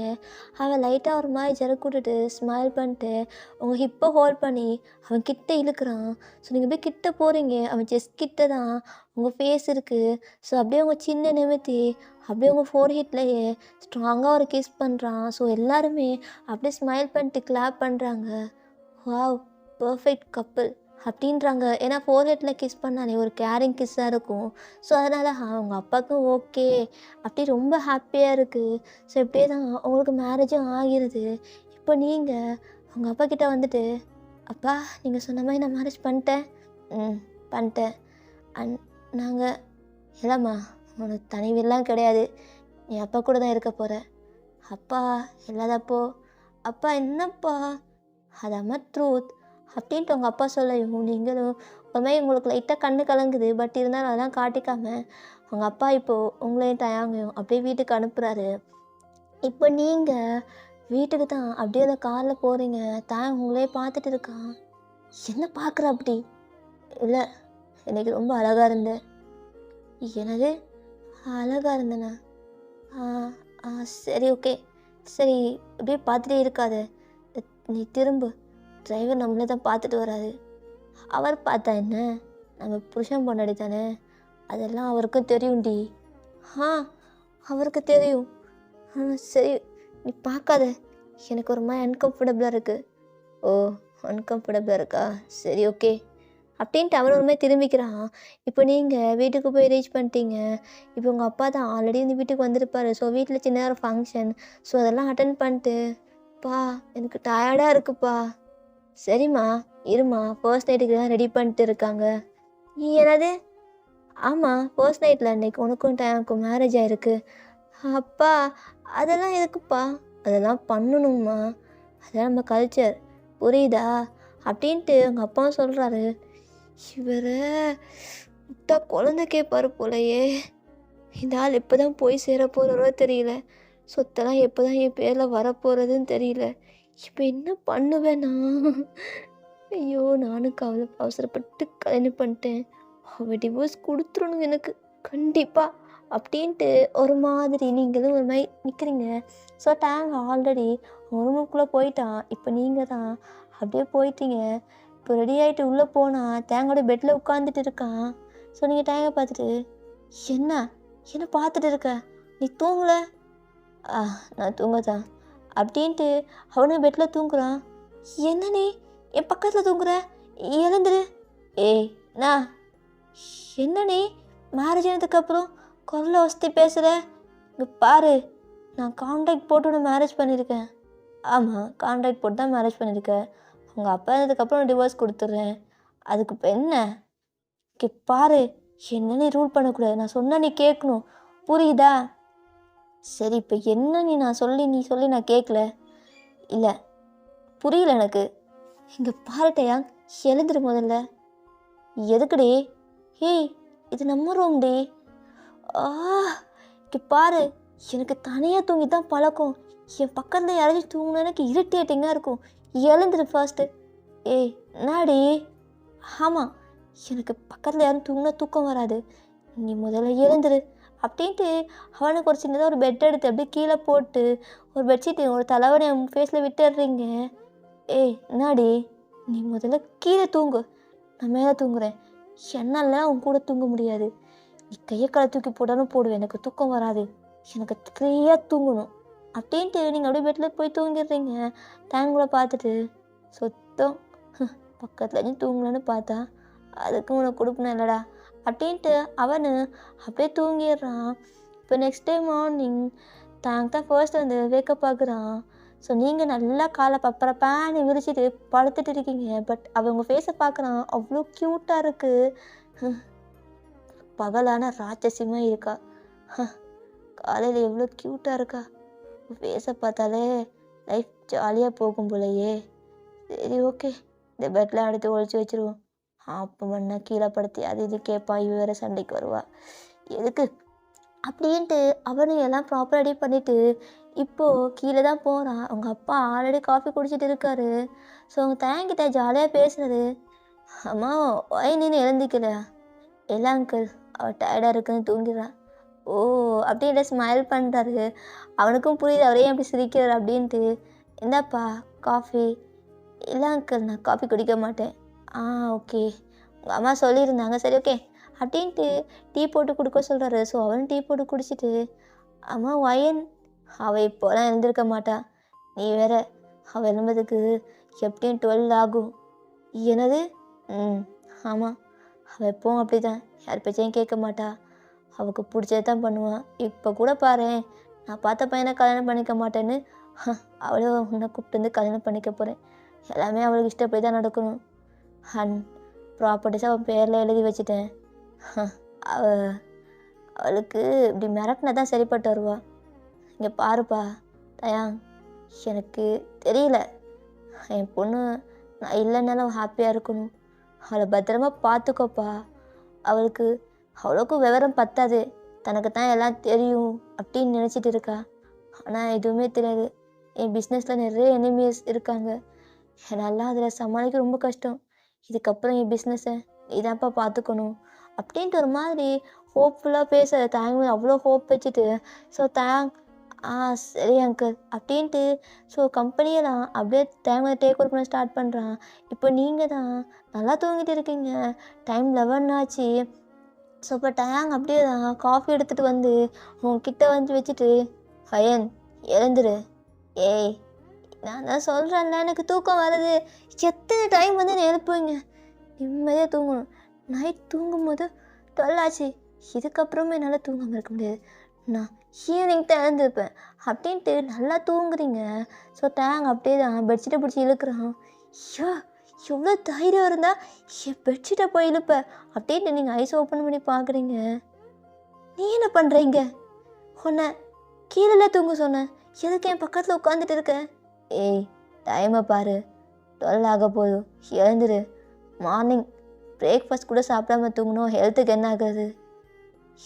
அவன் லைட்டாக ஒரு மாதிரி ஜெருக்குட்டுட்டு ஸ்மைல் பண்ணிட்டு உங்கள் ஹிப்பை ஹோல்ட் பண்ணி அவன் கிட்ட இழுக்கிறான். ஸோ நீங்கள் அப்படியே கிட்ட போகிறீங்க. அவன் செஸ்ட் கிட்ட தான் உங்கள் ஃபேஸ் இருக்குது. ஸோ அப்படியே உங்கள் சின்ன நிமித்தி அப்படியே உங்கள் ஃபோர்ஹெட்லேயே ஸ்ட்ராங்காக ஒரு கிஸ் பண்ணுறான். ஸோ எல்லாருமே அப்படியே ஸ்மைல் பண்ணிட்டு கிளாப் பண்ணுறாங்க. வாவ் பர்ஃபெக்ட் கப்புள் அப்படின்றாங்க. ஏன்னா ஃபோர்ஹெட்டில் கிஸ் பண்ணாலே ஒரு கேரிங் கிஸ்ஸாக இருக்கும். ஸோ அதனால் அவங்க அப்பாவுக்கும் ஓகே அப்படி ரொம்ப ஹாப்பியாக இருக்குது. ஸோ இப்படியே தான் உங்களுக்கு மேரேஜும் ஆகிருது. இப்போ நீங்கள் உங்கள் அப்பா கிட்டே வந்துட்டு அப்பா நீங்கள் சொன்ன மாதிரி நான் மேரேஜ் பண்ணிட்டேன். பண்ணிட்டேன். நாங்கள் இல்லைம்மா உனக்கு தனிவெல்லாம் கிடையாது, நீ அப்பா கூட தான் இருக்க போகிற. அப்பா இல்லாதப்போ அப்பா என்னப்பா அதாம்மா ட்ரூத் அப்படின்ட்டு உங்கள் அப்பா சொல்லையும் நீங்களும் ஒரு மாதிரி உங்களுக்கு லைட்டாக கண்ணு கலங்குது. பட் இருந்தாலும் அதெல்லாம் காட்டிக்காமல் உங்கள் அப்பா இப்போது உங்களையும் தயாங்கையும் அப்படியே வீட்டுக்கு அனுப்புகிறாரு. இப்போ நீங்கள் வீட்டுக்கு தான் அப்படியே அந்த காரில் போகிறீங்க. தயாங் உங்களே பார்த்துட்டு இருக்கான். என்ன பார்க்குற அப்படி? இல்லை இன்றைக்கி ரொம்ப அழகாக இருந்தேன். என்னது அழகாக இருந்தேண்ணா? சரி ஓகே சரி அப்படியே பார்த்துட்டே இருக்காது, நீ திரும்ப. டிரைவர் நம்மளே தான் பார்த்துட்டு வராது. அவர் பார்த்தா என்ன, நம்ம புருஷன் பொண்டாடி தானே, அதெல்லாம் அவருக்கும் தெரியும்டி. அவருக்கு தெரியும். சரி நீ பார்க்காத, எனக்கு ஒரு மாதிரி அன்கம்ஃபர்டபுளாக இருக்குது. ஓ அன்கம்ஃபர்டபுளாக இருக்கா, சரி ஓகே அப்படின்ட்டு அவர் ஒரு மாதிரி திரும்பிக்கிறான். இப்போ நீங்கள் வீட்டுக்கு போய் ரீச் பண்ணிட்டீங்க. இப்போ உங்கள் அப்பா தான் ஆல்ரெடி இந்த வீட்டுக்கு வந்திருப்பார். ஸோ வீட்டில் சின்ன ஒரு ஃபங்க்ஷன். ஸோ அதெல்லாம் அட்டன் பண்ணிட்டு பா எனக்கு டயர்டாக இருக்குப்பா. சரிம்மா இருமா, ஃபர்ஸ்ட் நைட்டுக்கு தான் ரெடி பண்ணிட்டு இருக்காங்க. நீ என்னது ஆமாம், ஃபர்ஸ்ட் நைட்டில் அன்னைக்கு உனக்கும் டேங்க்கும் மேரேஜ் ஆயிருக்கு. அப்பா, அதெல்லாம் எதுக்குப்பா? அதெல்லாம் பண்ணணும்மா. அதெல்லாம் நம்ம கல்ச்சர். புரியுதா? அப்படின்ட்டு எங்கள் அப்பாவும் சொல்கிறாரு. இவரை விட்டா குழந்தை கேட்பாரு போலையே. இந்த ஆள் எப்போ தான் போய் சேர போகிறாரோ தெரியல. சொத்தெல்லாம் எப்போ தான் என் பேரில் வரப்போகிறதுன்னு தெரியல. இப்போ என்ன பண்ணுவேன் நான்? ஐயோ, நானும் அவசரப்பட்டு கல்யாணம் பண்ணிட்டேன். அவள் டிவோர்ஸ் கொடுத்துடணும் எனக்கு கண்டிப்பாக அப்படின்ட்டு ஒரு மாதிரி நீங்களும் ஒரு மாதிரி நிற்கிறீங்க. ஸோ டேங் ஆல்ரெடி ரூமுக்குள்ளே போயிட்டான். இப்போ நீங்கள் தான் அப்படியே போயிட்டீங்க. இப்போ ரெடி ஆகிட்டு உள்ளே போனால் தேங்கோட பெட்டில் உட்காந்துட்டு இருக்கான். ஸோ நீங்கள் டேங்கை பார்த்துட்டு, என்ன என்ன பார்த்துட்டு இருக்க, நீ தூங்கலை? நான் தூங்கதான் அப்படின்ட்டு அவனும் பெட்டில் தூங்குறான். என்ன நீ என் பக்கத்தில் தூங்குற, எழுந்துரு. ஏய் நான் என்ன நீ மேரேஜ் ஆனதுக்கப்புறம் குரலை வசதி பேசுகிற? இங்கே பாரு, நான் கான்ட்ராக்ட் போட்டு உன்னை மேரேஜ் பண்ணியிருக்கேன். ஆமாம், கான்ட்ராக்ட் போட்டு தான் மேரேஜ் பண்ணியிருக்கேன். உங்கள் அப்பா இருந்ததுக்கப்புறம் டிவோர்ஸ் கொடுத்துட்றேன். அதுக்கு இப்போ என்ன? இங்கே பாரு, என்ன நீ ரூல் பண்ணக்கூடாது. நான் சொன்னால் நீ கேட்கணும், புரியுதா? சரி, இப்போ என்ன நீ சொல்லி நான் கேட்கல. இல்லை, புரியல எனக்கு. இங்கே பாருட்டையா, எழுந்துரு முதல்ல. எதுக்குடி? ஏய், இது நம்ம ரூம் டி. இங்கே பாரு, எனக்கு தனியாக தூங்கி தான் பழக்கம். என் பக்கத்தில் யாராச்சும் தூங்கினா எனக்கு இரிட்டேட்டிங்காக இருக்கும். எழுந்துரு ஃபர்ஸ்ட்டு. ஏய் என்னாடி? ஆமாம், எனக்கு பக்கத்தில் யாரும் தூங்கினா தூக்கம் வராது. நீ முதல்ல எழுந்துரு அப்படின்ட்டு அவனுக்கு ஒரு சின்னதாக ஒரு பெட் எடுத்து அப்படியே கீழே போட்டு ஒரு பெட்ஷீட்டு ஒரு தலைவனை என் ஃபேஸில் விட்டுடுறீங்க. ஏய் என்னாடி? நீ முதல்ல கீழே தூங்கு, நான் மேலே தூங்குறேன். என்னால் அவன் கூட தூங்க முடியாது. நீ கையை காலை தூக்கி போட்டாலும் போடுவேன், எனக்கு தூக்கம் வராது. எனக்கு ஃப்ரீயாக தூங்கணும் அப்படின்ட்டு நீங்கள் அப்படியே பெட்டில் போய் தூங்கிடுறீங்க. டேங்குள்ள பார்த்துட்டு சுத்தம் பக்கத்துலேயும் தூங்கலன்னு பார்த்தா அதுக்கு உனக்கு கொடுப்பேன் இல்லைடா அப்படின்ட்டு அவனு அப்படியே தூங்கிடுறான். இப்போ நெக்ஸ்ட் டே மார்னிங் டேங்க் தான் ஃபர்ஸ்ட் வந்து வேக்கப் ஆகுறான். ஸோ நீங்கள் நல்லா காலை பப்பரப்பான்னு விரிச்சிட்டு படுத்துட்டு இருக்கீங்க. பட் அவங்க ஃபேஸை பார்க்குறான், அவ்வளோ க்யூட்டாக இருக்குது. பகலான ராட்சசியமாக இருக்கா. காலையில் எவ்வளோ க்யூட்டாக இருக்கா. ஃபேஸை பார்த்தாலே லைஃப் ஜாலியாக போகும் போலையே. சரி ஓகே, இந்த பெட்டில் அடுத்து ஒழிச்சு வச்சுருவோம். அப்போ மண்ணா கீழே படுத்தி அது இது கேட்பா, இவ வேறு சண்டைக்கு வருவா எதுக்கு அப்படின்ட்டு அவனு எல்லாம் ப்ராப்பர் ரெடி பண்ணிவிட்டு இப்போது கீழே தான் போகிறான். அவங்க அப்பா ஆல்ரெடி காஃபி குடிச்சிட்டு இருக்காரு. ஸோ அவங்க தேங்கிட்ட ஜாலியாக பேசுனது. அம்மா நீனு எழுந்திக்கலையா? இல்லை அங்கிள், அவள் டயர்டாக இருக்குன்னு தூங்கிடுறான். ஓ அப்படின்ட்டு ஸ்மைல் பண்ணுறாரு. அவனுக்கும் புரியுது அவரே அப்படி சிரிக்கிறார் அப்படின்ட்டு. இந்தாப்பா காஃபி. இல்லை அங்கிள், நான் காஃபி குடிக்க மாட்டேன். ஓகே, உங்கள் அம்மா சொல்லியிருந்தாங்க, சரி ஓகே அப்படின்ட்டு டீ போட்டு கொடுக்க சொல்கிறாரு. ஸோ அவன் டீ போட்டு குடிச்சிட்டு, அம்மா ஒயன், அவள் இப்போலாம் எழுந்திருக்க மாட்டா. நீ வேற, அவள் எழும்பதுக்கு எப்படியும் 12 ஆகும். என்னது? ஆமாம், அவள் எப்பவும் அப்படி தான், யார் பேச்சையும் கேட்க மாட்டா. அவளுக்கு பிடிச்சது தான் பண்ணுவான். இப்போ கூட பாரு, நான் பார்த்த பையனை கல்யாணம் பண்ணிக்க மாட்டேன்னு அவளை உன்னை கூப்பிட்டு வந்து கல்யாணம் பண்ணிக்க போகிறேன். எல்லாமே அவளுக்கு இஷ்டப்படி தான் நடக்கணும். ப்ராப்பர்ட்டிஸாக அவன் பேரில் எழுதி வச்சுட்டேன். அவளுக்கு இப்படி மிரட்டினா தான் சரிப்பட்டு வருவா. இங்கே பாருப்பா தயாங், எனக்கு தெரியல, என் பொண்ணு நான் இல்லைன்னாலும் ஹாப்பியாக இருக்கணும். அவளை பத்திரமா பார்த்துக்கோப்பா. அவ்வளோக்கும் விவரம் பத்தாது, தனக்கு தான் எல்லாம் தெரியும் அப்படின்னு நினச்சிட்டு இருக்கா. ஆனால் எதுவுமே தெரியாது. என் பிஸ்னஸில் நிறைய எனிமீஸ் இருக்காங்க. என்னால் அதில் சமாளிக்க ரொம்ப கஷ்டம். இதுக்கப்புறம் என் பிஸ்னஸை இதான்ப்பா பார்த்துக்கணும் அப்படின்ட்டு ஒரு மாதிரி ஹோப்ஃபுல்லாக பேச தேங்க் அவ்வளோ ஹோப் வச்சுட்டு, ஸோ சரி அங்கிள் அப்படின்ட்டு ஸோ கம்பெனியெல்லாம் அப்படியே தேங்க் டேக் ஓவர் பண்ண ஸ்டார்ட் பண்ணுறான். இப்போ நீங்கள் தான் நல்லா தூங்கிட்டு இருக்கீங்க. டைம் 11 ஆச்சு. ஸோ இப்போ டேங் அப்படியே தான் காஃபி எடுத்துகிட்டு வந்து உங்ககிட்ட வந்து வச்சுட்டு, ஃபயன் எழுந்துரு. ஏய் நான் தான் சொல்கிறேன்ல, எனக்கு தூக்கம் வருது. எத்தனை டைம் வந்து நான் எழுப்புவீங்க? நிம்மதியாக தூங்கணும். நைட் தூங்கும்போது 12 ஆச்சு. இதுக்கப்புறமே என்னால் தூங்காமல் இருக்க முடியாது. நான் ஈவினிங் தான் எழுந்திருப்பேன் அப்படின்ட்டு நல்லா தூங்குறீங்க. ஸோ டேங் அப்படியே தான் பெட்ஷீட்டை பிடிச்சி இழுக்கிறான். ஐயோ எவ்வளோ தைரியம் இருந்தால் என் பெட்ஷீட்டை போய் இழுப்ப அப்படின்ட்டு நீங்கள் ஐஸ் ஓப்பன் பண்ணி பார்க்குறீங்க. நீ என்ன பண்ணுறீங்க? உன்னை கீழே தூங்க சொன்னேன், எதுக்கு என் பக்கத்தில் உட்காந்துட்டு இருக்க? ஏய் டைமை பாரு, 12 ஆக போதும், எழுந்துரு. மார்னிங் பிரேக்ஃபாஸ்ட் கூட சாப்பிடாம தூங்கணும், ஹெல்த்துக்கு என்ன ஆகுது?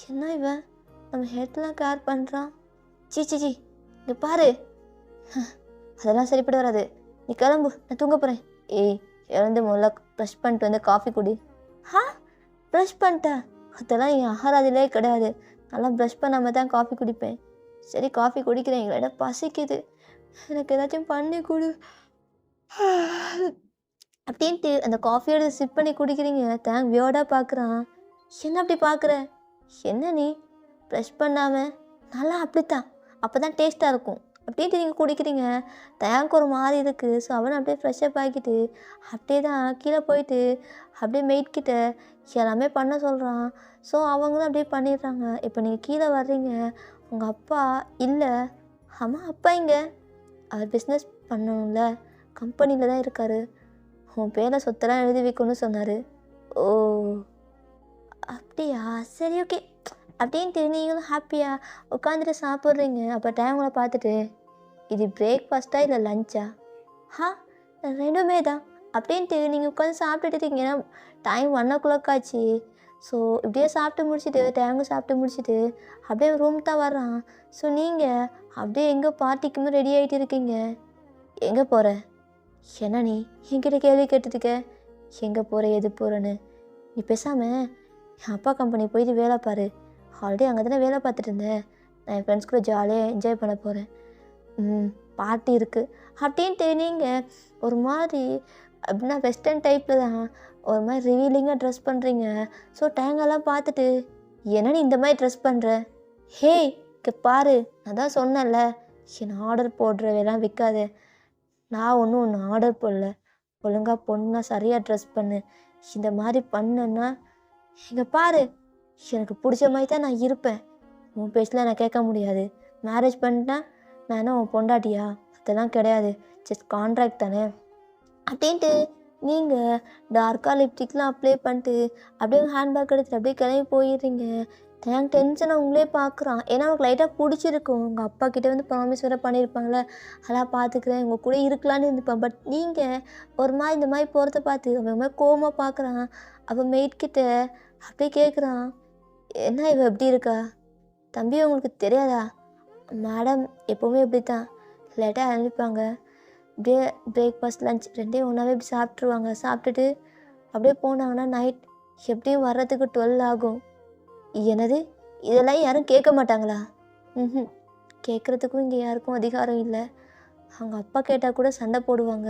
என்ன இவன் நம்ம ஹெல்த்லாம் கேர் பண்ணுறான்? சி இங்கே பாரு, அதெல்லாம் சரிப்பட்டு வராது, நீ கிளம்பு, நான் தூங்க போகிறேன். ஏய் எழுந்து முதல்ல ப்ரஷ் பண்ணிட்டு வந்து காஃபி குடி. ப்ரஷ் பண்ணிட்டேன், அதெல்லாம் என் அகராதிலே கிடையாது. நல்லா ப்ரஷ் பண்ணாமல் தான் காஃபி குடிப்பேன். சரி காஃபி குடிக்கிறேன், எங்களோட பசிக்குது, எனக்கு ஏதாச்சும் பண்ணி கொடு அப்படின்ட்டு அந்த காஃபியோட சிப் பண்ணி குடிக்கிறீங்க. தேங்க் வியோடாக பார்க்குறான். என்ன அப்படி பார்க்குற? என்ன நீ ப்ரஷ் பண்ணாமல்? நல்லா அப்படித்தான், அப்போ தான் டேஸ்ட்டாக இருக்கும் அப்படின்ட்டு நீங்கள் குடிக்கிறீங்க. தேங்க் ஒரு மாதிரி இருக்குது. ஸோ அவனை அப்படியே ஃப்ரெஷ்ஷப் ஆக்கிட்டு அப்படியே தான் கீழே போயிட்டு அப்படியே மெய்ட்கிட்ட எல்லாமே பண்ண சொல்கிறான். ஸோ அவங்களும் அப்படியே பண்ணிடுறாங்க. இப்போ நீங்கள் கீழே வர்றீங்க, உங்கள் அப்பா இல்லை. ஆமாம், அப்பா இங்கே அவர் பிஸ்னஸ் பண்ணணும்ல, கம்பெனியில் தான் இருக்கார். உன் பேரை சொத்தெல்லாம் எழுதி வைக்கணும்னு சொன்னார். ஓ அப்படியா, சரி ஓகே அப்படின்ட்டு நீங்களும் ஹாப்பியாக உட்காந்துட்டு சாப்பிட்றீங்க. அப்போ டைமில் பார்த்துட்டு, இது பிரேக்ஃபாஸ்ட்டா இல்லை லஞ்சா? ரெண்டுமே தான் அப்படின்ட்டு நீங்கள் உட்காந்து சாப்பிட்டுட்டு இருக்கீங்க. டைம் 1 ஆச்சு. ஸோ இப்படியே சாப்பிட்டு முடிச்சுட்டு டைமுக்கு சாப்பிட்டு முடிச்சுட்டு அப்படியே ரூம் தான் வர்றான். ஸோ நீங்கள் அப்படியே எங்கே பார்ட்டிக்குமே ரெடி ஆகிட்டு இருக்கீங்க. எங்கே போகிற? என்ன நீ என்கிட்ட கேள்வி கேட்டுருக்க? எங்கே போகிற எது போகிறேன்னு? நீ பேசாமல் என் அப்பா கம்பெனி போயிட்டு வேலை பாரு. ஆல்ரெடி அங்கே தானே வேலை பார்த்துட்டு இருந்தேன். நான் என் ஃப்ரெண்ட்ஸ் கூட ஜாலியாக என்ஜாய் பண்ண போகிறேன். பார்ட்டி இருக்குது அப்படின்ட்டு நீங்கள் ஒரு மாதிரி அப்படின்னா வெஸ்டர்ன் டைப்பில் தான் ஒரு மாதிரி ரிவீலிங்காக ட்ரெஸ் பண்ணுறீங்க. ஸோ டேங்கெல்லாம் பார்த்துட்டு, என்ன நீ இந்த மாதிரி ட்ரெஸ் பண்ணுற? ஹேய் இங்கே பாரு, நான் தான் சொன்னேன்ல, என் ஆர்டர் போடுறவெல்லாம் விற்காது. நான் ஒன்று ஆர்டர் போடல, ஒழுங்காக பொண்ணா சரியாக ட்ரெஸ் பண்ணு. இந்த மாதிரி பண்ணுன்னா இங்கே பாரு, எனக்கு பிடிச்ச மாதிரி தான் நான் இருப்பேன். உன் பேச்சில் நான் கேட்க முடியாது. மேரேஜ் பண்ணிட்டேன் நான் என்ன உன் பொண்டாட்டியா? அதெல்லாம் கிடையாது, ஜஸ்ட் கான்ட்ராக்ட் தானே அப்படின்ட்டு நீங்கள் டார்க்காக லிப்ஸ்டிக்லாம் அப்ளை பண்ணிட்டு அப்படியே ஹேண்ட்பேக் எடுத்துகிட்டு அப்படியே கிளம்பி போயிடுறீங்க. எனக்கு டென்ஷனை உங்களே பார்க்குறான். ஏன்னா அவனுக்கு லைட்டாக பிடிச்சிருக்கும். உங்கள் அப்பா கிட்டே வந்து ப்ராமிஸ் வேறு பண்ணியிருப்பாங்களே, அதெல்லாம் பார்த்துக்கிறேன், உங்கள் கூட இருக்கலான்னு இருந்துப்பேன். பட் நீங்கள் ஒரு மாதிரி இந்த மாதிரி போகிறத பார்த்து அவன் மாதிரி கோவமாக பார்க்குறான். அவன் மெய்ட்கிட்ட அப்படியே கேட்குறான், என்ன இவ எப்படி இருக்கா? தம்பி உங்களுக்கு தெரியாதா? மேடம் எப்போவுமே இப்படி தான் லேட்டாக அனுப்பிப்பாங்க. அப்படியே பிரேக்ஃபாஸ்ட் லஞ்ச் ரெண்டையும் ஒன்றாவே இப்படி சாப்பிட்ருவாங்க. சாப்பிட்டுட்டு அப்படியே போனாங்கன்னா நைட் எப்படியும் வர்றதுக்கு 12 ஆகும். என்னது, இதெல்லாம் யாரும் கேட்க மாட்டாங்களா? கேட்குறதுக்கும் இங்கே யாருக்கும் அதிகாரம் இல்லை. அவங்க அப்பா கேட்டால் கூட சண்டை போடுவாங்க.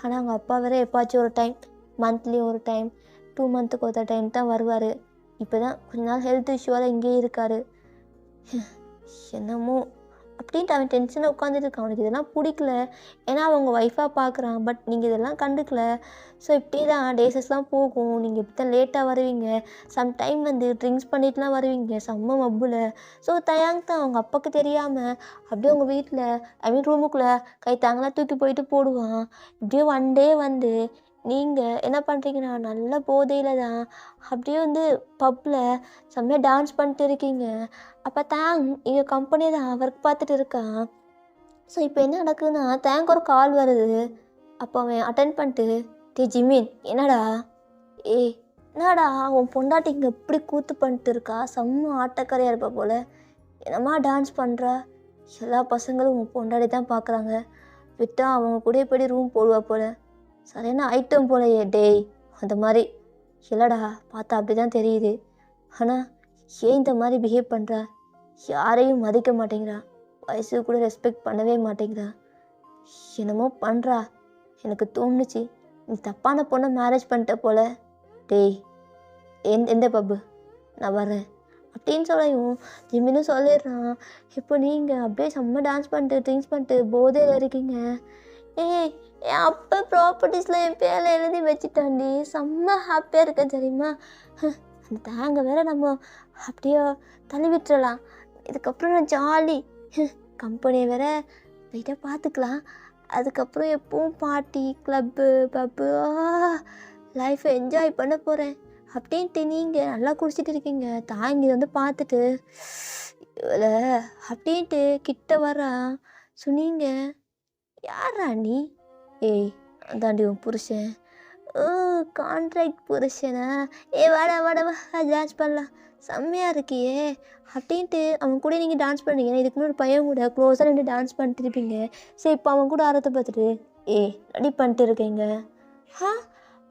ஆனால் அவங்க அப்பா வேற எப்பாச்சும் ஒரு டைம், மந்த்லி ஒரு டைம், 2 மந்த்துக்கு ஒரு டைம் தான் வருவார். இப்போ தான் கொஞ்ச நாள் ஹெல்த் இஷ்யூவால் இங்கேயே இருக்கார். என்னமோ அப்படின்ட்டு அவன் டென்ஷனாக உட்காந்துட்டு இருக்கான். அவனுக்கு இதெல்லாம் பிடிக்கல, ஏன்னா அவங்க ஒய்ஃபாக பார்க்குறான். பட் நீங்கள் இதெல்லாம் கண்டுக்கல. ஸோ இப்படி தான் டேஸஸ்லாம் போகும். நீங்கள் இப்படி தான் லேட்டாக வருவீங்க, சம்டைம் வந்து ட்ரிங்க்ஸ் பண்ணிட்டுலாம் வருவீங்க செம்ம மப்புல. ஸோ தயாங் தான் அவங்க அப்பாவுக்கு தெரியாமல் அப்படியே உங்கள் வீட்டில் ரூமுக்குள்ளே கை தாங்கலாம் தூக்கி போயிட்டு போடுவான். இப்படியே ஒன் டே வந்து நீங்கள் என்ன பண்ணுறீங்கன்னா நல்ல போதையில் தான் அப்படியே வந்து பப்பில் செம்மையாக டான்ஸ் பண்ணிட்டு இருக்கீங்க. அப்போ தேங் இங்கே கம்பெனி தான் ஒர்க் பார்த்துட்டு இருக்கான். ஸோ இப்போ என்ன நடக்குதுன்னா தேங்க் ஒரு கால் வருது. அப்போ அவன் அட்டென்ட் பண்ணிட்டு, ஜிமின் என்னடா? என்னடா உன் பொண்டாட்டி இங்கே எப்படி கூத்து பண்ணிட்டு இருக்கா? செம்ம ஆட்டக்காரியாக இருப்பா போல், என்னம்மா டான்ஸ் பண்ணுறா? எல்லா பசங்களும் உன் பொண்டாட்டி தான் பார்க்குறாங்க, விட்டா அவங்க கூட போய்ட்டு ரூம் போடுவா போல், சரியான ஐட்டம் போலையே. டேய் அந்த மாதிரி இல்லைடா, பார்த்தா அப்படி தான் தெரியுது. ஆனால் ஏன் இந்த மாதிரி பிஹேவ் பண்ணுறா? யாரையும் மதிக்க மாட்டேங்கிறா, வயசுக்கு கூட ரெஸ்பெக்ட் பண்ணவே மாட்டேங்கிறா, என்னமோ பண்ணுறா. எனக்கு தோணுச்சு நீ தப்பான பொண்ணை மேரேஜ் பண்ணிட்ட போல. டேய் எந்த பப்பு, நான் வரேன் அப்படின்னு சொல்லையும் ஜிம்மின்னு சொல்லிடுறான். இப்போ நீங்கள் அப்படியே செம்ம டான்ஸ் பண்ணிட்டு ட்ரிங்க்ஸ் பண்ணிட்டு போதையில் இருக்கீங்க. என் அப்பா ப்ராப்பர்ட்டிஸில் என் பேரில் எழுதி வச்சுட்டாண்டி, செம்ம ஹாப்பியாக இருக்கேன் தெரியுமா? அந்த தேங்க வேற நம்ம அப்படியே தள்ளி விட்டுறலாம். இதுக்கப்புறம் நான் ஜாலி, கம்பெனியை வேற லைட்டாக பார்த்துக்கலாம். அதுக்கப்புறம் எப்பவும் பார்ட்டி கிளப்பு பப்பு லைஃப்பை என்ஜாய் பண்ண போகிறேன் அப்படின்ட்டு நீங்கள் நல்லா குடிச்சிட்டு இருக்கீங்க. தாங்கி வந்து பார்த்துட்டு இவளை அப்படின்ட்டு கிட்ட வரான். சொன்னீங்க, யாரா நீ? ஏய் அதாண்டி உன் புருஷன். ஓ கான்ட்ராக்ட் புருஷனா? வாடா வாடா வா டான்ஸ் பண்ணலாம், செம்மையாக இருக்கியே அப்படின்ட்டு அவன் கூட நீங்கள் டான்ஸ் பண்ணுறீங்க. இதுக்கு முன்னாடி பையன் கூட க்ளோஸாக நின்று டான்ஸ் பண்ணிட்டு இருப்பீங்க. சரி இப்போ அவன் கூட ஆரத்தை பார்த்துட்டு ரெடி பண்ணிட்டு இருக்கீங்க.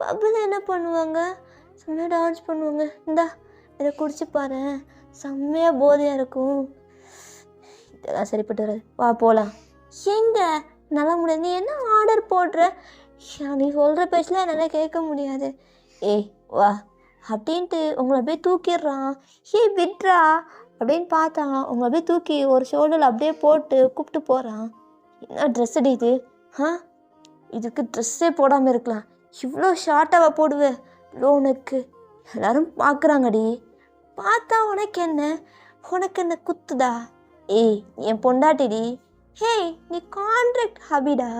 பப்பில் என்ன பண்ணுவாங்க? செம்மையாக டான்ஸ் பண்ணுவாங்க. இந்தா இதை குடிச்சு பாரு, செம்மையாக போதையாக இருக்கும். இதெல்லாம் சரிப்பட்டு வராது, வா போகலாம். எங்க நல்லா முடியாது. நீ என்ன ஆர்டர் போடுற? நீ சொல்கிற பேச்செலாம் என்னால் கேட்க முடியாது. வா அப்படின்ட்டு உங்களை அப்படியே தூக்கிடுறான். விட்றா அப்படின்னு பார்த்தான். உங்களை அப்படியே தூக்கி ஒரு ஷோல்டரில் அப்படியே போட்டு கூப்பிட்டு போகிறான். என்ன ட்ரெஸ் அடிக்குது? இதுக்கு ட்ரெஸ்ஸே போடாமல் இருக்கலாம். இவ்வளோ ஷார்ட்டாக போடுவேன் உனக்கு எல்லோரும் பார்க்குறாங்கடி. பார்த்தா உனக்கு என்ன குத்துதா? என் பொண்டாட்டிடி. நீ கான்ட்ராக்ட் ஹாபிடா.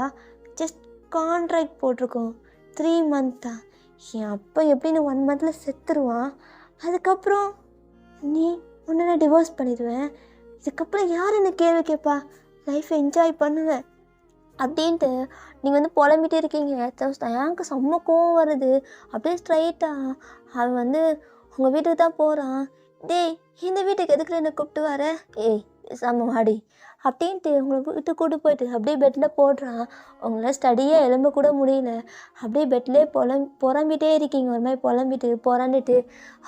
ஜஸ்ட் கான்ட்ராக்ட் போட்டிருக்கோம், 3 month தான். என் அப்பா எப்படின்னு 1 monthல செத்துருவான். அதுக்கப்புறம் உன்னை நான் டிவோர்ஸ் பண்ணிடுவேன். இதுக்கப்புறம் யார் என்ன கேள்வி கேட்பா? லைஃப்பை என்ஜாய் பண்ணுவேன் அப்படின்ட்டு நீங்கள் வந்து புலம்பிகிட்டே இருக்கீங்க. எனக்கு செம்ம கோவம் வருது. அப்படியே ஸ்ட்ரைட்டாக அவன் வந்து உங்கள் வீட்டுக்கு தான் போகிறான். இந்த வீட்டுக்கு எதுக்குற என்னை கூப்பிட்டு வர? செம்ம மாடி அப்படின்ட்டு உங்களை வீட்டுக்கு கூட்டு போயிட்டு அப்படியே பெட்டில் போடுறான். உங்களை ஸ்டடியாக எலும்ப கூட முடியல. அப்படியே பெட்லேயே புலம்பிகிட்டே இருக்கீங்க. ஒரு மாதிரி புலம்பிட்டு புரண்டுட்டு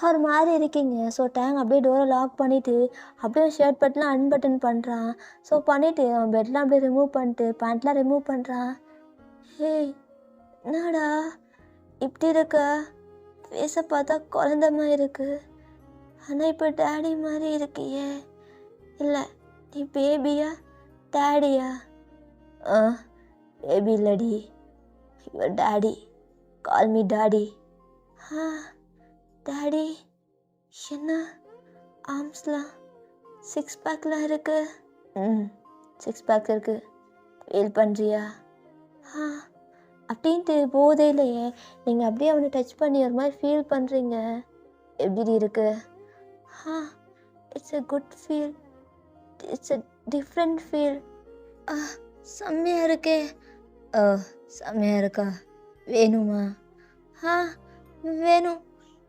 ஒரு மாதிரி இருக்கீங்க. ஸோ அப்படியே டோரை லாக் பண்ணிவிட்டு அப்படியே ஷர்ட் பட்டெலாம் அன்பட்டன் பண்ணுறான். ஸோ பண்ணிவிட்டு அவன் பெட்லாம் அப்படியே ரிமூவ் பண்ணிட்டு பேண்ட்லாம் ரிமூவ் பண்ணுறான். என்னடா இப்படி இருக்க? ஃபேஸை பார்த்தா குழந்த மாதிரி இருக்கு, ஆனால் இப்போ டேடி மாதிரி இருக்கியே. இல்லை நீ பேபியா டேடியா? பேபி இல்லடி, your daddy, call me daddy. Daddy என்ன ஆர்ம்ஸ்லாம் 6 பேக்லாம் இருக்கு? 6 பேக் இருக்கு, ஃபீல் பண்ணுறியா? அப்படின்ட்டு போதையிலையே நீங்கள் அப்படியே அவனை டச் பண்ணி ஒரு மாதிரி ஃபீல் பண்ணுறீங்க. எப்படி இருக்கு? It's a good feel, it's a different feel. செம்மையாக இருக்கே. செம்மையாக இருக்கா? வேணுமா? வேணும்.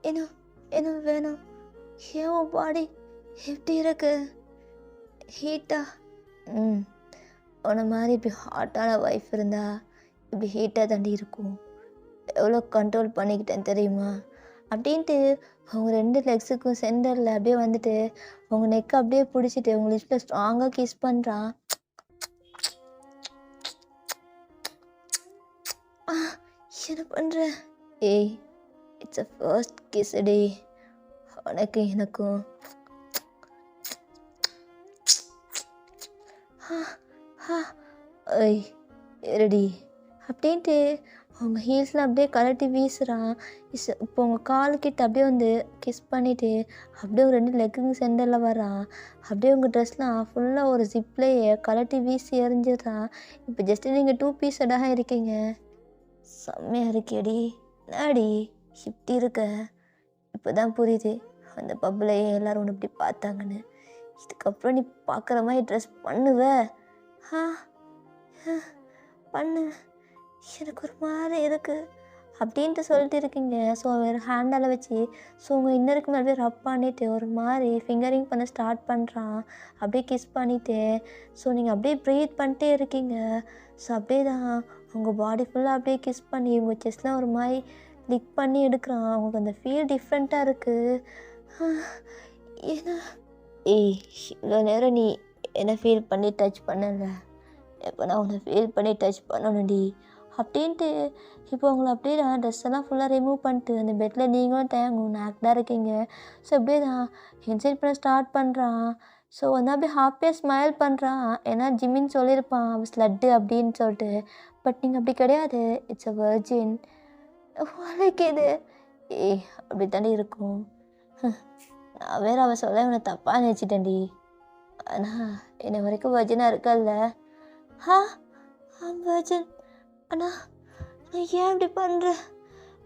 இன்னும் வேணும். ஏன் பாடி எப்படி இருக்கு? ஹீட்டா? உன்னை மாதிரி இப்படி ஹாட்டான ஒய்ஃப் இருந்தா இப்படி ஹீட்டாக தாண்டி இருக்கும். எவ்வளோ கண்ட்ரோல் பண்ணிக்கிட்டேன் தெரியுமா? அப்படின்ட்டு அவங்க 2 லெக்ஸுக்கும் சென்டரில் அப்படியே வந்துட்டு உங்கள் நெக்கை அப்படியே பிடிச்சிட்டு உங்கள் லிஸ்ட்டில் ஸ்ட்ராங்காக கிஸ் பண்ணுறான். என்ன பண்ணுற? இட்ஸ் அ ஃபர்ஸ்ட் கிஸ் டே உனக்கு எனக்கும். ரெடி அப்படின்ட்டு அவங்க ஹீல்ஸ்லாம் அப்படியே கலட்டி வீசுகிறான். இப்போ உங்கள் காலுக்கிட்ட அப்படியே வந்து கிஸ் பண்ணிவிட்டு அப்படியே ஒரு 2 லெக்குங்க சென்டரில் வரான். அப்படியே உங்கள் ட்ரெஸ்லாம் ஃபுல்லாக ஒரு ஜிப்லேயே கலட்டி வீசி எறிஞ்சிடுறான். இப்போ ஜஸ்ட்டு நீங்கள் 2 பீஸடாக இருக்கீங்க. செம்மையாக இருக்கேடி. நாடி இப்படி இருக்க? இப்போ தான் புரியுது அந்த பப்பிலையே எல்லோரும் ஒன்று இப்படி பார்த்தாங்கன்னு. இதுக்கப்புறம் நீ பார்க்குற மாதிரி ட்ரெஸ் பண்ணுவ? பண்ணு, எனக்கு ஒரு மாதிரி இருக்குது அப்படின்ட்டு சொல்லிட்டு இருக்கீங்க. ஸோ அவர் ஹேண்டால் வச்சு உங்கள் இன்னருக்கு மேலே ரப் பண்ணிவிட்டு ஒரு மாதிரி ஃபிங்கரிங் பண்ண ஸ்டார்ட் பண்ணுறான். அப்படியே கிஸ் பண்ணிவிட்டு நீங்கள் அப்படியே ப்ரீத் பண்ணிட்டே இருக்கீங்க. ஸோ அப்படியே தான் உங்கள் பாடி ஃபுல்லாக அப்படியே கிஸ் பண்ணி உங்கள் செஸ்ட்லாம் ஒரு மாதிரி லிக் பண்ணி எடுக்கிறான். உங்களுக்கு அந்த ஃபீல் டிஃப்ரெண்ட்டாக இருக்குது. ஏன்னா இவ்வளோ நேரம் நீ என்ன ஃபீல் பண்ணி டச் பண்ணலை, இப்போ நான் உன்னை ஃபீல் பண்ணி டச் பண்ணணும்டி அப்படின்ட்டு இப்போ உங்களை அப்படியே தான் ட்ரெஸ் எல்லாம் ஃபுல்லாக ரிமூவ் பண்ணிட்டு அந்த பெட்டில் நீங்களும் தேங்கும் நாக்டாக இருக்கீங்க. ஸோ அப்படியே தான் இன்சைட் பண்ண ஸ்டார்ட் பண்ணுறான். ஸோ வந்து அப்படியே ஹாப்பியாக ஸ்மைல் பண்ணுறான். ஏன்னா ஜிம்மின்னு சொல்லியிருப்பான் அவன் ஸ்லட்டு அப்படின்னு சொல்லிட்டு. பட் நீங்கள் அப்படி கிடையாது, இட்ஸ் அ வர்ஜின். வளைக்குது. அப்படி தாண்டி இருக்கும். நான் வேறு அவள் சொல்ல இவனை தப்பாக நினச்சிட்டேன்டி. ஆனால் என்னை வரைக்கும் வர்ஜினாக இருக்கல்ல? virgin. அண்ணா நான் ஏன் இப்படி பண்ணுறேன்,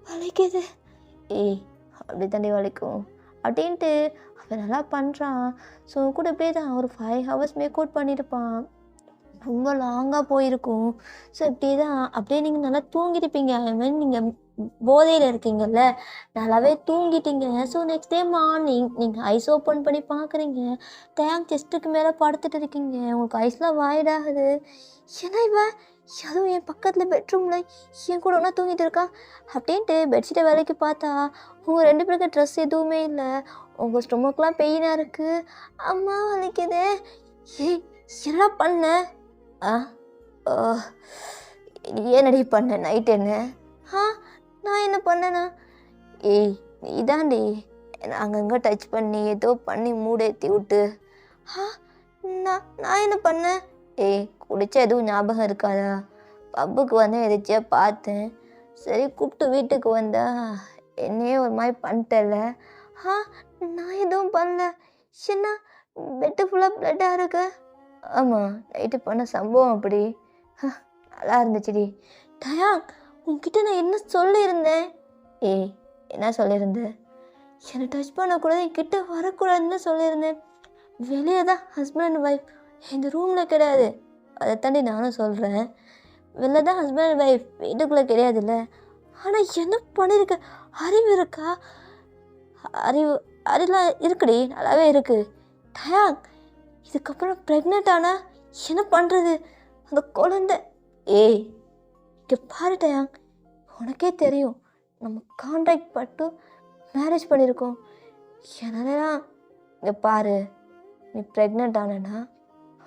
வலிக்குது. ஏய் அப்படி தாண்டி வலிக்கும் அப்படின்ட்டு அவன் நல்லா பண்ணுறான். ஸோ கூட இப்படியே தான் ஒரு 5 hours மேக் அவுட் பண்ணியிருப்பான். ரொம்ப லாங்காக போயிருக்கும். ஸோ இப்படியே தான் அப்படியே நீங்கள் நல்லா தூங்கியிருப்பீங்க. ஐ மீன் நீங்கள் போதையில் இருக்கீங்கல்ல, நல்லாவே தூங்கிட்டீங்க. ஸோ நெக்ஸ்ட் டே மார்னிங் நீங்கள் ஐஸ் ஓப்பன் பண்ணி பார்க்குறீங்க. செஸ்ட்டுக்கு மேலே படுத்துட்டு இருக்கீங்க. உங்களுக்கு ஐஸ்லாம் வாய்டாகுது. ஏன்னா இவன் அதுவும் என் பக்கத்தில் பெட்ரூமில் என் கூட ஒன்றா தூங்கிட்டு இருக்கா அப்படின்ட்டு பெட்ஷீட்டை வேலைக்கு பார்த்தா உங்கள் 2 பேருக்கு ட்ரெஸ் எதுவுமே இல்லை. உங்கள் ஸ்டொமக்லாம் பெயினாக இருக்குது. அம்மா வலிக்குது. ஏய் என்ன பண்ண? ஆ ஓ, ஏனடி பண்ண நைட் என்ன? ஆ நான் என்ன பண்ணேண்ணா? ஏய் இதாண்டி அங்கங்கே டச் பண்ணி ஏதோ பண்ணி மூடேற்றி விட்டு. ஆ நான் என்ன பண்ணேன்? ஏய் குடிச்ச எதுவும் ஞாபகம் இருக்காதா? பப்புக்கு வந்து எதாச்சியா பார்த்தேன். சரி கூப்பிட்டு வீட்டுக்கு வந்தா என்னையே ஒரு மாதிரி பண்ணிட்டல. ஆ நான் எதுவும் பண்ணல. என்ன பெட்டு ஃபுல்லாக ப்ளட்டாக இருக்கு? ஆமாம் நைட்டு பண்ண சம்பவம் அப்படி. நல்லா இருந்துச்சுடி. டயாங் உன்கிட்ட நான் என்ன சொல்லியிருந்தேன்? ஏய் என்ன சொல்லியிருந்தேன்? என்னை டச் பண்ணக்கூடாது, என்கிட்ட வரக்கூடாதுன்னு சொல்லியிருந்தேன். வெளியே தான் ஹஸ்பண்ட் அண்ட் ஒய்ஃப், இந்த ரூமில் கிடையாது. அதை தாண்டி நானும் சொல்கிறேன். வெளில தான் ஹஸ்பண்ட் அண்ட் ஒய்ஃப், வீட்டுக்குள்ளே கிடையாதுல்ல. ஆனால் என்ன பண்ணியிருக்க? அறிவு இருக்கா? அறிவுலாம் இருக்குடி, நல்லாவே இருக்குது. டயாங் இதுக்கப்புறம் ப்ரெக்னென்ட் ஆனால் என்ன பண்ணுறது? அந்த குழந்தை. ஏய் இங்கே பாரு டயாங், உனக்கே தெரியும் நம்ம கான்ட்ராக்ட் பட்டு மேரேஜ் பண்ணியிருக்கோம். என்னாலலாம் இங்கே பாரு, நீ ப்ரெக்னென்ட் ஆனேன்னா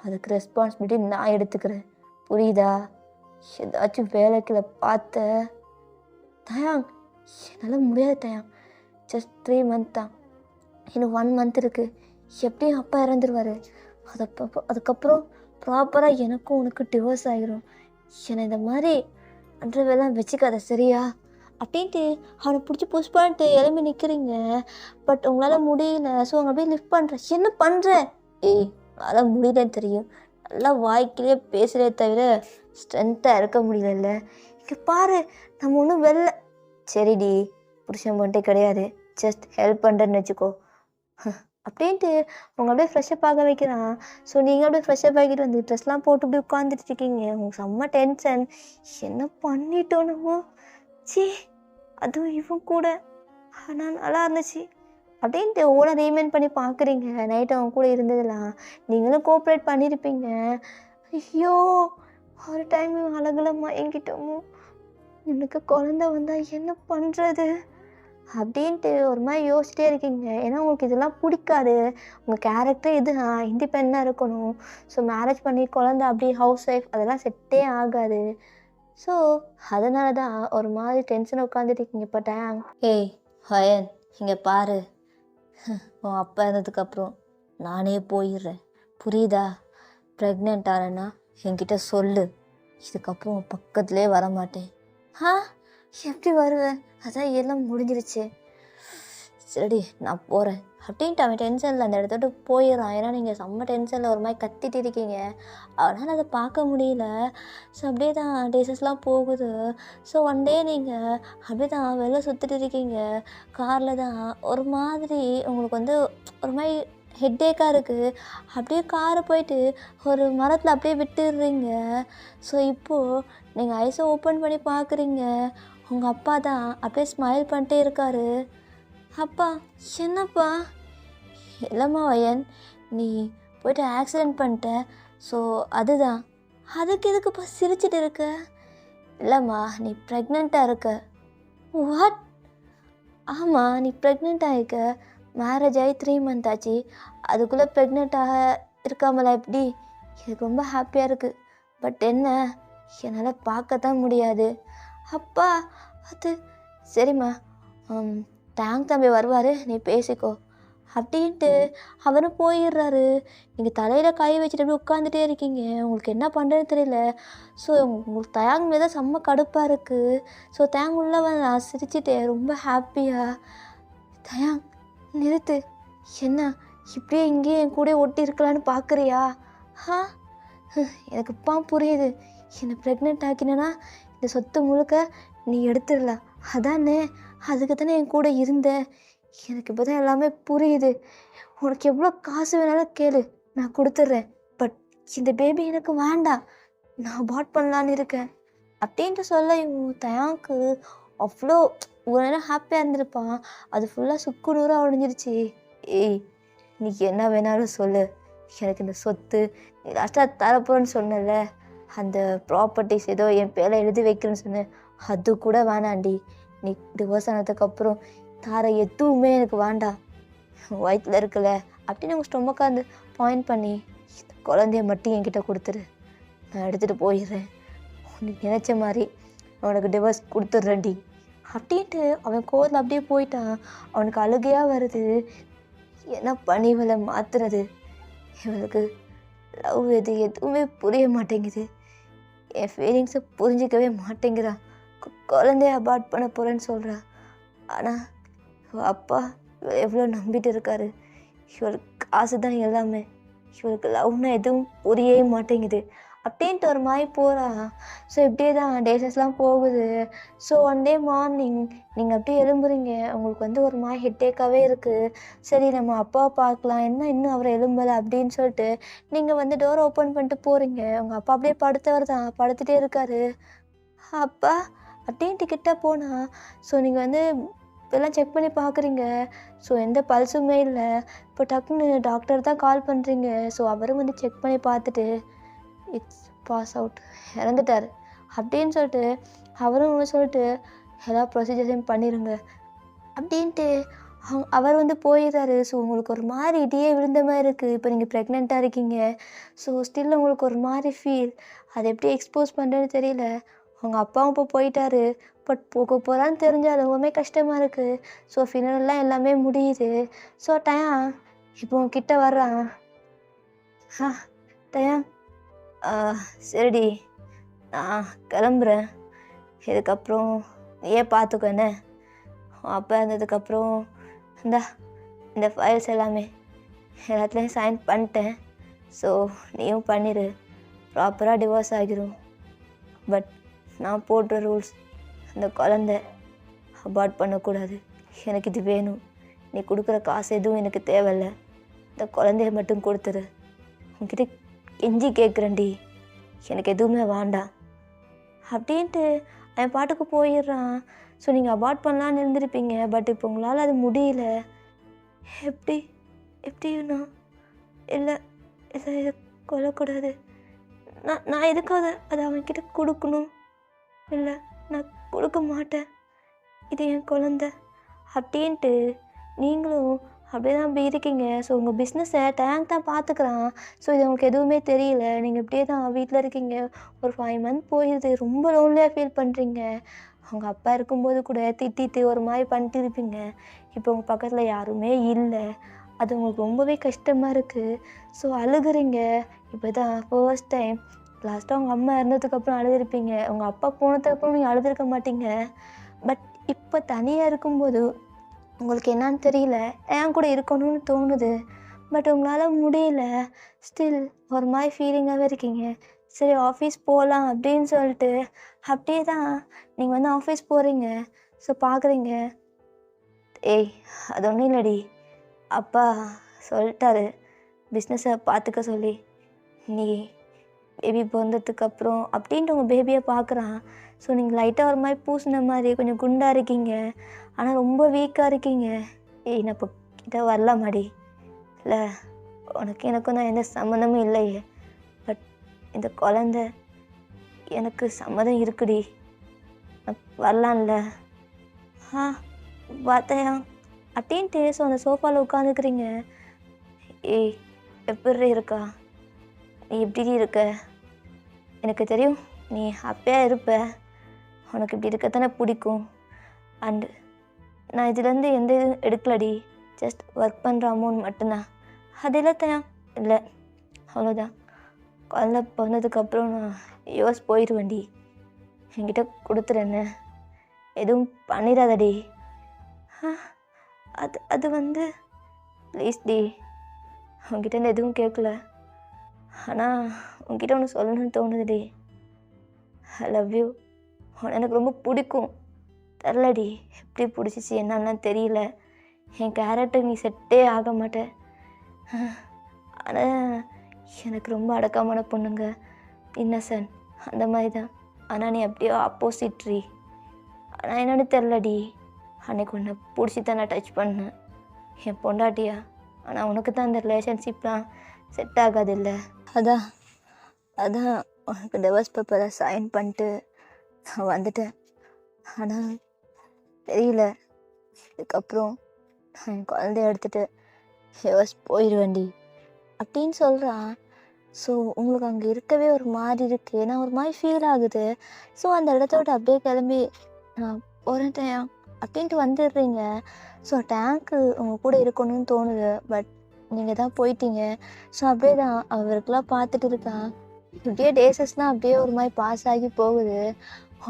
அதுக்கு ரெஸ்பான்சிபிலிட்டி நான் எடுத்துக்கிறேன், புரியுதா? ஏதாச்சும் வேலைக்குள்ள பார்த்த டயாங் என்னால் முடியாது டயாங். ஜஸ்ட் 3 month தான், இன்னும் 1 month இருக்குது. எப்படியும் அப்பா இறந்துருவார். அதுக்கப்புறம் ப்ராப்பராக எனக்கும் உனக்கு டிவோர்ஸ் ஆகிரும். என்னை இந்த மாதிரி அன்றவெல்லாம் வச்சுக்காத சரியா அப்படின்ட்டு அவனை பிடிச்சி புஷ் பண்ணிட்டு எழும்பி நிற்கிறீங்க. பட் உங்களால் முடியல. ஸோ அவங்க அப்படியே லிஃப்ட் பண்ணுறேன். என்ன பண்ணுறேன்? ஏய் அதெல்லாம் முடியலன்னு தெரியும், நல்லா வாய்க்கிலே பேசுகிறே தவிர ஸ்ட்ரென்த்தாக இருக்க முடியல. இங்கே பாரு நம்ம ஒன்றும் வெளில. சரிடி புருஷன் பண்ணிட்டே கிடையாது, ஜஸ்ட் ஹெல்ப் பண்ணுறேன்னு வச்சுக்கோ அப்படின்ட்டு அவங்க அப்படியே ஃப்ரெஷ்ஷப் ஆக வைக்கிறான். ஸோ நீங்கள் அப்படியே ஃப்ரெஷ்ஷப் ஆகிட்டு வந்து ட்ரெஸ்லாம் போட்டு அப்படியே உட்காந்துட்டு இருக்கீங்க. உங்களுக்கு செம்ம டென்ஷன். என்ன பண்ணிட்டோம் நம்ம? சி அதுவும் இவன் கூட. ஆனால் நல்லா இருந்துச்சு அப்படின்ட்டு ஓனை ரீமைண்ட் பண்ணி பார்க்குறீங்க. நைட்டு அவங்க கூட இருந்ததெல்லாம் நீங்களும் கோஆப்ரேட் பண்ணியிருப்பீங்க. ஐயோ ஒரு டைம் அழகில் மயங்கிட்டோமோ, எனக்கு குழந்த வந்தால் என்ன பண்ணுறது அப்படின்ட்டு ஒரு மாதிரி யோசிச்சிட்டே இருக்கீங்க. ஏன்னா உங்களுக்கு இதெல்லாம் பிடிக்காது. உங்கள் கேரக்டர் இது இண்டிபெண்டாக இருக்கணும். ஸோ மேரேஜ் பண்ணி குழந்த அப்படியே ஹவுஸ் ஒய்ஃப் அதெல்லாம் செட்டே ஆகாது. ஸோ அதனால தான் ஒரு மாதிரி டென்ஷன் உட்காந்துட்டு இருக்கீங்க. இப்போ டேங் ஏய் ஹயன் இங்கே பாரு, உன் அப்பா இருந்ததுக்கப்புறம் நானே போயிடுறேன், புரியுதா? ப்ரெக்னென்ட் ஆனேன்னா என்கிட்ட சொல்லு, இதுக்கப்புறம் உன் பக்கத்துலேயே வரமாட்டேன். எப்படி வருவேன்? அதான் எல்லாம் முடிஞ்சிருச்சு. சரி நான் போகிறேன் அப்படின்ட்டு அவன் டென்ஷனில் அந்த இடத்த விட்டு போயிடறான். ஏன்னா நீங்கள் செம்ம டென்ஷனில் ஒரு மாதிரி கத்திட்டு இருக்கீங்க. அவனால் அதை பார்க்க முடியல. ஸோ அப்படியே தான் டேஸஸ்லாம் போகுது. ஸோ ஒன் டே நீங்கள் அப்படியே தான் வெளில சுற்றிட்டு இருக்கீங்க. காரில் தான் ஒரு மாதிரி உங்களுக்கு வந்து ஒரு மாதிரி ஹெட்டேக்காக இருக்குது. அப்படியே காரை போயிட்டு ஒரு மரத்தில் அப்படியே விட்டுடுறீங்க. ஸோ இப்போது நீங்கள் ஐஸை ஓப்பன் பண்ணி பார்க்குறீங்க. உங்கள் அப்பா தான் அப்படியே ஸ்மைல் பண்ணிட்டே இருக்காரு. அப்பா என்னப்பா? இல்லைம்மா வயன், நீ போய்ட்டு ஆக்சிடெண்ட் பண்ணிட்ட. ஸோ அதுதான். அதுக்கு எதுக்குப்பா சிரிச்சிட்டு இருக்க? இல்லைம்மா நீ ப்ரெக்னெண்ட்டாக இருக்க. வாட்? ஆமாம் நீ ப்ரெக்னெண்ட்டாக இருக்க. மேரேஜ் ஆகி 3 month ஆச்சு. அதுக்குள்ளே ப்ரெக்னெண்ட்டாக இருக்காமலா எப்படி? எனக்கு ரொம்ப ஹாப்பியாக இருக்குது. பட் என்ன என்னால் பார்க்கத்தான் முடியாது. அப்பா அது சரிம்மா, டேங்க் தம்பி வருவார், நீ பேசிக்கோ அப்படின்ட்டு அவரும் போயிடுறாரு. நீங்கள் தலையில் கை வச்சுட்டு அப்படியே உட்காந்துட்டே இருக்கீங்க. உங்களுக்கு என்ன பண்ணுறதுன்னு தெரியல. ஸோ உங்களுக்கு டேங் மீது தான் செம்ம கடுப்பாக இருக்குது. ஸோ டேங் உள்ளவன் நான் சிரிச்சிட்டேன் ரொம்ப ஹாப்பியாக. டேங் நிறுத்து, என்ன இப்படியே இங்கேயே என் கூட ஒட்டி இருக்கலான்னு பார்க்குறியா? எனக்கு இப்போ புரியுது என்னை ப்ரெக்னென்ட் ஆக்கினா இந்த சொத்து முழுக்க நீ எடுத்துடலாம் அதானே, அதுக்கு தானே என் கூட இருந்த. எனக்கு இப்போ தான் எல்லாமே புரியுது. உனக்கு எவ்வளோ காசு வேணாலும் கேளு, நான் கொடுத்துட்றேன். பட் இந்த பேபி எனக்கு வேண்டாம், நான் அபார்ட் பண்ணலான்னு இருக்கேன் அப்படின்ட்டு சொல்ல தயாக்கு அவ்வளோ ஒரு நேரம் ஹாப்பியாக இருந்திருப்பான். அது ஃபுல்லாக சுக்கு நூறாக உடஞ்சிருச்சு. ஏய், நீ என்ன வேணாலும் சொல்லு, எனக்கு இந்த சொத்து நீ லாஸ்ட்டாக தரப்போன்னு சொன்னல, அந்த ப்ராப்பர்ட்டிஸ் ஏதோ என் பேரை எழுதி வைக்கிறேன்னு சொன்னேன், அது கூட வேணாண்டி. நீ டிவோர்ஸ் ஆனதுக்கப்புறம் தார எதுவுமே எனக்கு வேண்டாம், வயிற்றில் இருக்கல அப்படின்னு உங்கள் ஸ்டொமக்காக இருந்து பாயிண்ட் பண்ணி குழந்தைய மட்டும் என்கிட்ட கொடுத்துரு, நான் எடுத்துகிட்டு போயிடுறேன், நீ நினச்ச மாதிரி அவனுக்கு டிவோர்ஸ் கொடுத்துட்றேன்டி அப்படின்ட்டு அவன் கோவத்தில் அப்படியே போயிட்டான். அவனுக்கு அழுகையாக வருது. என்ன பண்ணி இவளை மாற்றுறது, இவளுக்கு லவ் எதுவுமே புரிய மாட்டேங்குது, என் ஃபீலிங்ஸை புரிஞ்சிக்கவே மாட்டேங்கிறா, குழந்தைய அபார்ட் பண்ண போகிறேன்னு சொல்கிறா. ஆனால் அப்பா இவளை எவ்வளோ நம்பிட்டு இருக்காரு. இவளுக்கு காசு தான் எல்லாமே, இவளுக்கு லவ்னா எதுவும் புரியவே மாட்டேங்குது அப்படின்ட்டு ஒரு மாதிரி போகிறான். ஸோ இப்படியே தான் டேஸஸ்லாம் போகுது. ஸோ ஒன் டே மார்னிங் நீங்கள் அப்படியே எழும்புறீங்க, உங்களுக்கு ஒரு மாதிரி ஹெட்டேக்காகவே இருக்குது. சரி நம்ம அப்பாவை பார்க்கலாம், என்ன இன்னும் அவரை எழும்பலை அப்படின்னு சொல்லிட்டு நீங்கள் டோர் ஓப்பன் பண்ணிட்டு போகிறீங்க. உங்கள் அப்பா அப்படியே படுத்தவர் தான், படுத்துகிட்டே இருக்காரு. அப்பா அப்படின்ட்டு கிட்ட போனால் ஸோ நீங்கள் எல்லாம் செக் பண்ணி பார்க்குறீங்க. ஸோ எந்த பல்ஸுமே இல்லை. இப்போ டக்குன்னு டாக்டர் தான் கால் பண்ணுறீங்க. ஸோ அவரும் செக் பண்ணி பார்த்துட்டு இட்ஸ் பாஸ் அவுட், இறந்துட்டார் அப்படின்னு சொல்லிட்டு அவரும் சொல்லிட்டு எல்லா ப்ரொசீஜர்ஸையும் பண்ணிடுங்க அப்படின்ட்டு அவர் போயிடுறாரு. ஸோ உங்களுக்கு ஒரு மாதிரி இடியே விழுந்த மாதிரி இருக்குது. இப்போ நீங்கள் ப்ரெக்னெண்ட்டாக இருக்கீங்க. ஸோ ஸ்டில் உங்களுக்கு ஒரு மாதிரி ஃபீல், அதை எப்படி எக்ஸ்போஸ் பண்ணுறேன்னு தெரியல. உங்கள் அப்பாவும் இப்போ போயிட்டாரு. பட் போக போகிறான்னு தெரிஞ்சால் ரொம்பவுமே கஷ்டமாக இருக்குது. ஸோ ஃபினரெல்லாம் எல்லாமே முடியுது. ஸோ டயம் இப்போ கிட்ட வர்றான். டயம் சரிடி, நான் கிளம்புறேன், இதுக்கப்புறம் நீயே பார்த்துக்கோ என்ன. அப்பா இருந்ததுக்கப்புறம் இந்த ஃபைல்ஸ் எல்லாத்துலேயும் சைன் பண்ணிட்டேன். ஸோ நீயும் பண்ணிடு, ப்ராப்பராக டிவோர்ஸ் ஆகிரும். பட் நான் போடுற ரூல்ஸ், அந்த குழந்தை அபார்ட் பண்ணக்கூடாது, எனக்கு இது வேணும், நீ கொடுக்குற காசு எதுவும் எனக்கு தேவையில்லை, இந்த குழந்தைய மட்டும் கொடுத்துரு, உங்ககிட்ட கெஞ்சி கேட்குறேன்டி, எனக்கு எதுவுமே வேண்டாம் அப்படின்ட்டு அவன் பாட்டுக்கு போயிடுறான். ஸோ நீங்கள் அபார்ட் பண்ணலான்னு இருந்திருப்பீங்க. பட் இப்போ உங்களால் அது முடியல. எப்படின்னா இல்லை இதை கொல்லக்கூடாது, நான் எதுக்காக அதை அவன்கிட்ட கொடுக்கணும், இல்லை நான் கொடுக்க மாட்டேன், இது என் குழந்த அப்படின்ட்டு நீங்களும் அப்படியே தான் அப்படி இருக்கீங்க. ஸோ உங்கள் பிஸ்னஸை டேங்க் தான் பார்த்துக்குறான். ஸோ இது உங்களுக்கு எதுவுமே தெரியல. நீங்கள் இப்படியே தான் வீட்டில் இருக்கீங்க. ஒரு 5 மந்த் போயிடுது. ரொம்ப லோன்லியாக ஃபீல் பண்ணுறீங்க. அவங்க அப்பா இருக்கும்போது கூட திட்டிட்டு ஒரு மாதிரி பண்ணிட்டு இருப்பீங்க. இப்போ உங்கள் பக்கத்தில் யாருமே இல்லை. அது உங்களுக்கு ரொம்பவே கஷ்டமாக இருக்குது. ஸோ அழுகுறீங்க. இப்போ தான் ஃபர்ஸ்ட் டைம். லாஸ்ட்டாக உங்கள் அம்மா இறந்ததுக்கப்புறம் அழுதுருப்பீங்க. உங்கள் அப்பா போனதுக்கப்புறம் நீங்கள் அழுதுருக்க மாட்டீங்க. பட் இப்போ தனியாக இருக்கும்போது உங்களுக்கு என்னான்னு தெரியல, என் கூட இருக்கணும்னு தோணுது. பட் உங்களால் முடியல. ஸ்டில் ஒரு மாதிரி ஃபீலிங்காகவே இருக்கீங்க. சரி ஆஃபீஸ் போகலாம் அப்படின்னு சொல்லிட்டு அப்படியே தான் நீங்கள் ஆஃபீஸ் போகிறீங்க. ஸோ பார்க்குறீங்க, ஏய் அது ஒன்றும் இல்லடி, அப்பா சொல்லிட்டாரு பிஸ்னஸை பார்த்துக்க சொல்லி, நீ பேபி பிறந்ததுக்கப்புறம் அப்படின்ட்டு உங்கள் பேபியை பார்க்குறான். ஸோ நீங்கள் லைட்டாக ஒரு மாதிரி பூசின மாதிரி கொஞ்சம் குண்டாக இருக்கீங்க, ஆனால் ரொம்ப வீக்காக இருக்கீங்க. ஏய் நான் இப்போ கிட்ட வரலாமாடி, இல்லை உனக்கு எனக்கும் தான் எந்த சம்மந்தமும் இல்லையே, பட் இந்த குழந்த எனக்கு சம்மதம் இருக்குடி, நான் வரலான்ல. பார்த்தையா அப்படின்ட்டு. ஸோ அந்த சோஃபாவில் உட்காந்துக்கிறீங்க. ஏய் எப்படி இருக்கா, நீ எப்படி இருக்க, எனக்கு தெரியும் நீ ஹாப்பியாக இருப்ப, உனக்கு இப்படி இருக்கத்தானே பிடிக்கும். அண்டு நான் இதுலேருந்து எந்த இதுவும் எடுக்கலடி, ஜஸ்ட் ஒர்க் பண்ணுற அமௌண்ட் மட்டும்தான். அது இல்லைத்தான், இல்லை அவ்வளோதான். குழந்த பிறந்ததுக்கப்புறம் நான் யோஸ் போயிடுவேன்டி, என்கிட்ட கொடுத்துறேன்னு எதுவும் பண்ணிடாதடி. அது ப்ளீஸ் டி, உங்ககிட்ட எதுவும் கேட்கல, ஆனால் உங்ககிட்ட ஒன்று சொல்லணும்னு தோணுதுடி. I love you. உன்னை எனக்கு ரொம்ப பிடிக்கும். தெரிலடி, எப்படி பிடிச்சிச்சு என்னன்னு தெரியல. என் கேரக்டர் நீ செட்டே ஆக மாட்டே. ஆனால் எனக்கு ரொம்ப அடக்கமான பொண்ணுங்க, இன்னசென்ட் அந்த மாதிரி தான். ஆனால் நீ அப்படியே ஆப்போசிட்ரி. ஆனால் என்னன்னு தெரிலடி, அன்னைக்கு உன்னை பிடிச்சி தான் நான் டச் பண்ணேன், என் பொண்டாட்டியா. ஆனால் உனக்கு தான் இந்த ரிலேஷன்ஷிப்லாம் செட் ஆகாது இல்லை. அதான் அதான் உனக்கு டிவோர்ஸ் பேப்பரை சைன் பண்ணிட்டு நான் வந்துட்டேன். ஆனால் தெரியல, இதுக்கப்புறம் நான் என் குழந்தைய எடுத்துகிட்டு டிவோர்ஸ் போயிடுவேண்டி அப்படின்னு சொல்கிறான். ஸோ உங்களுக்கு அங்கே இருக்கவே ஒரு மாதிரி இருக்குது, ஏன்னா ஒரு மாதிரி ஃபீல் ஆகுது. ஸோ அந்த இடத்தோட அப்படியே கிளம்பி நான் போகிறேன் அப்படின்ட்டு வந்துடுறீங்க. ஸோ டேங்க்கு உங்கள் கூட இருக்கணும்னு தோணுது, பட் நீங்கள் தான் போயிட்டீங்க. ஸோ அப்படியே தான் அவருக்கெல்லாம் பார்த்துட்டு இருக்கான். இப்படியே டேஸஸ்லாம் அப்படியே ஒரு மாதிரி பாஸ் ஆகி போகுது.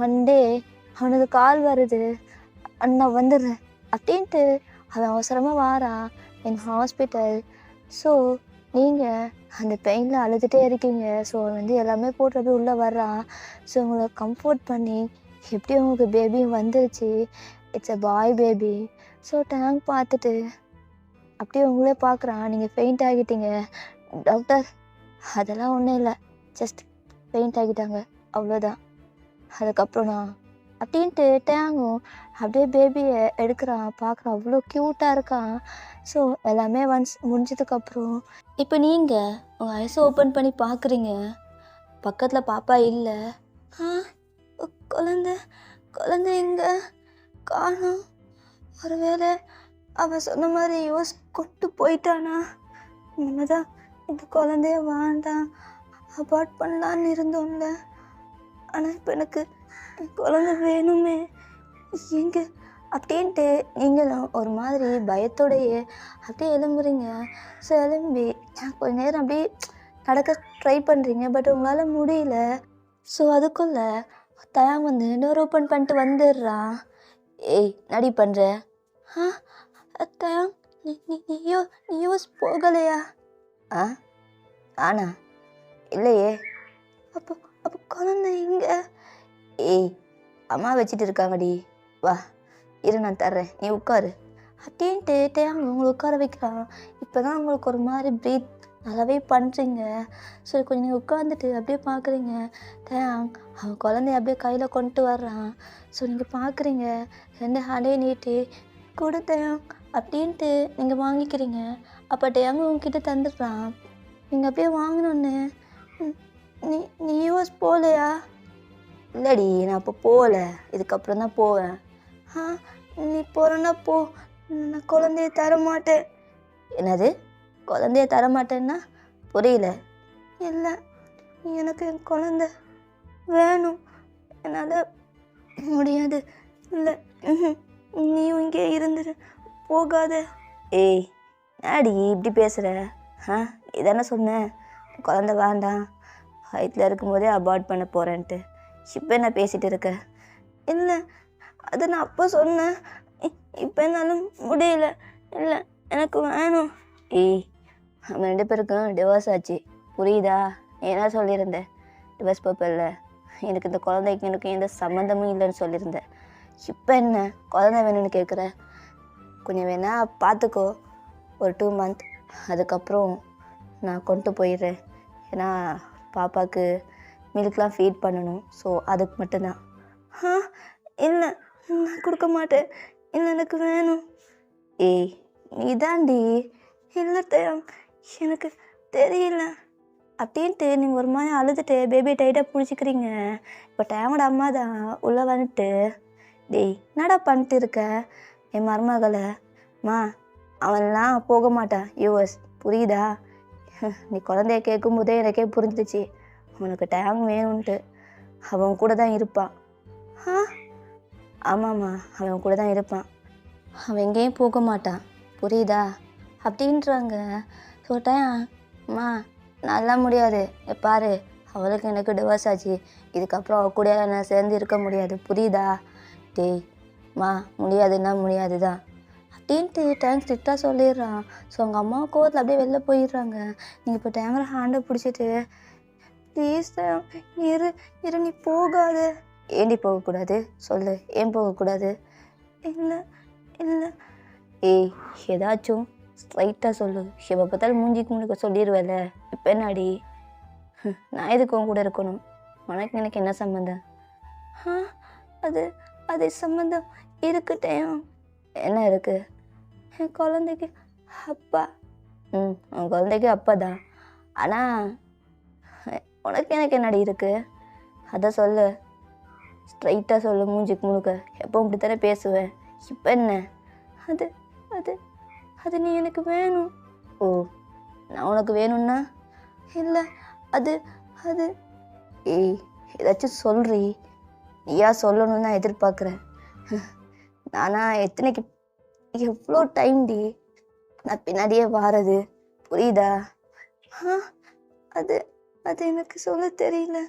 ஒன் டே அவனுக்கு கால் வருது, நான் வந்துடுறேன் அப்படின்ட்டு அவன் அவசரமாக வாரான் என் ஹாஸ்பிட்டல். ஸோ நீங்கள் அந்த பெயினில் அழுதுகிட்டே இருக்கீங்க. ஸோ எல்லாமே போட்டு உள்ளே வர்றான். ஸோ உங்களை கம்ஃபோர்ட் பண்ணி எப்படி உங்களுக்கு பேபியும் வந்துருச்சு, it's a boy baby. So tank பார்த்துட்டு அப்படியே உங்களே பார்க்குறான், நீங்கள் பெயிண்ட் ஆகிட்டீங்க. டாக்டர் அதெல்லாம் ஒன்றும் இல்லை, ஜஸ்ட் பெயிண்ட் ஆகிட்டாங்க அவ்வளோதான். அதுக்கப்புறம் நான் அப்படின்ட்டு டேங்கும் அப்படியே பேபியை எடுக்கிறான், பார்க்குறான், அவ்வளோ க்யூட்டாக இருக்கான். ஸோ எல்லாமே ஒன்ஸ் முடிஞ்சதுக்கப்புறம் இப்போ நீங்கள் உங்கள் ஐஸை ஓப்பன் பண்ணி பார்க்குறீங்க. பக்கத்தில் பாப்பா இல்லை. குழந்தை குழந்தை எங்கே காணோம்? ஒருவேளை அவன் சொன்ன மாதிரி கொண்டு போயிட்டானா? நம்ம தான் இந்த குழந்தைய வேண்டாம் அபார்ட் பண்ணலான்னு இருந்தோம்ல. ஆனால் இப்போ எனக்கு குழந்தை வேணுமே, எங்கே அப்படின்ட்டு நீங்களும் ஒரு மாதிரி பயத்தோடையே அப்படியே எழும்புறீங்க. ஸோ எழும்பி கொஞ்ச நேரம் அப்படியே நடக்க ட்ரை பண்ணுறீங்க, பட் உங்களால் முடியல. ஸோ அதுக்குள்ளே தயாங் டோர் ஓப்பன் பண்ணிட்டு வந்துடுறான். ஏய் நடி பண்ணுற? தயாங் நீ போகலையா? ஆனா இல்லையே. அப்போ அப்போ குழந்தை இங்கே? ஏய் அம்மா வச்சுட்டு இருக்காங்கடி, வா இரு நான் தர்றேன், நீ உட்காரு அப்படின்ட்டு டேங் உங்களை உட்கார வைக்கிறான். இப்போ தான் உங்களுக்கு ஒரு மாதிரி ப்ரீத் நல்லாவே பண்ணுறீங்க. ஸோ கொஞ்சம் நீங்கள் உட்காந்துட்டு அப்படியே பார்க்குறீங்க. டேங் அவன் குழந்தைய அப்படியே கையில் கொண்டு வர்றான். ஸோ நீங்கள் பார்க்குறீங்க, 2 ஹேண்டையும் நீட்டி கொடு டேங் அப்படின்ட்டு நீங்கள் வாங்கிக்கிறீங்க. அப்போ டேங் உங்ககிட்ட தந்துடுறான். நீங்கள் அப்படியே வாங்கினோன்னு நீ யூஎஸ் போகலையா? இல்லைடி நான் அப்போ போகல, இதுக்கப்புறம் தான் போவேன். நீ போகிறன்னா போ, நான் குழந்தைய தரமாட்டேன். என்னது குழந்தைய தரமாட்டேன்னா புரியல? இல்லை எனக்கு என் குழந்தை வேணும், என்னால் முடியாது. இல்லை நீயும் இங்கே இருந்துரு, போகாத. ஏய் நாடி இப்படி பேசுகிற? இதானே சொன்னேன் குழந்தை வேண்டாம், வயிற்றில் இருக்கும்போதே அபார்ட் பண்ண போகிறேன்ட்டு. இப்போ என்ன பேசிகிட்டு இருக்க? இல்லை அது நான் அப்போ சொன்னேன், இப்போ என்னால் முடியல. இல்லை எனக்கு வேணும். ஏய் நம்ம 2 பேருக்கும் டிவோர்ஸ் ஆச்சு, புரியுதா? என்ன சொல்லியிருந்தேன்? டிவோர்ஸ் பேப்பரில் எனக்கு இந்த குழந்தைக்கு எனக்கு எந்த சம்மந்தமும் இல்லைன்னு சொல்லியிருந்தேன். இப்போ என்ன குழந்தை வேணும்னு கேட்குற? கொஞ்சம் வேணா பார்த்துக்கோ, ஒரு 2 மந்த், அதுக்கப்புறம் நான் கொண்டு போயிடுறேன். ஏன்னா பாப்பாவுக்கு மில்க்லாம் ஃபீட் பண்ணணும். ஸோ அதுக்கு மட்டும்தான். இல்லை நான் கொடுக்க மாட்டேன், இல்லை எனக்கு வேணும். ஏய் நீ தாண்டி. இல்லை தயாங் எனக்கு தெரியல அப்படின்ட்டு நீங்கள் ஒரு மாதிரி அழுதுட்டு பேபி டைட்டாக பிடிச்சிக்கிறீங்க. இப்போ டேங்கோட அம்மா தான் உள்ளே வந்துட்டு, டேய் என்னடா பண்ணிட்டு இருக்க என் மருமகளை? அவன்லாம் போக மாட்டான் யூஎஸ், புரியுதா? நீ குழந்தைய கேட்கும்போதே எனக்கே புரிஞ்சிச்சு உனக்கு டேங் வேணும்ன்ட்டு. அவன் கூட தான் இருப்பான். ஆமாம்மா அவன் கூட தான் இருப்பான், அவன் எங்கேயும் போக மாட்டான், புரியுதா அப்படின்றாங்க. ஸோ டேங்மா நல்லா முடியாது, பாரு அவளுக்கு எனக்கு டிவோர்ஸ் ஆச்சு, இதுக்கப்புறம் அவள் கூட நான் சேர்ந்து இருக்க முடியாது, புரியுதா? டேய்மா முடியாதுன்னா முடியாது தான் அப்படின்ட்டு டேங்க் ஸ்ட்ரிக்டாக சொல்லிடுறான். ஸோ அவங்க அம்மா கோவத்தில் அப்படியே வெளில போயிடுறாங்க. நீங்கள் இப்போ டேங்கரை ஹேண்டை பிடிச்சிட்டு ப்ளீஸ் தயம், இரு இரு, நீ போகாத. ஏண்டி போகக்கூடாது சொல்லு, ஏன் போகக்கூடாது? இல்லை இல்லை. ஏய், ஏதாச்சும் ஸ்ட்ரைட்டாக சொல்லு. எப்போ பார்த்தாலும் மூஞ்சிக்கு முன்னுக்கு சொல்லிடுவேல. இப்போ என்னடி? நான் எதுக்கு உன் கூட இருக்கணும்? உனக்கு எனக்கு என்ன சம்மந்தம்? ஆ, அது அது சம்மந்தம் இருக்கட்டும். என்ன இருக்கு? என் குழந்தைக்கு அப்பா. உன் குழந்தைக்கு அப்பா தான். ஆனால் உனக்கு எனக்கு என்னடி இருக்கு? அதை சொல்லு, ஸ்ட்ரைட்டாக சொல்லு, மூஞ்சிக்கு முழுக்க. எப்போ இப்படி தானே பேசுவேன். இப்போ என்ன? அது அது அது நீ எனக்கு வேணும். ஓ, நான் உனக்கு வேணும்னா? இல்லை, அது அது ஏய், ஏதாச்சும் சொல்றி. நீயா சொல்லணும்னு நான் எதிர்பார்க்குறேன். நானா எத்தனைக்கு எவ்வளோ டைம்டி நான் பின்னாடியே வாரது, புரியுதா? ஆ, அது அது எனக்கு சொல்ல தெரியல.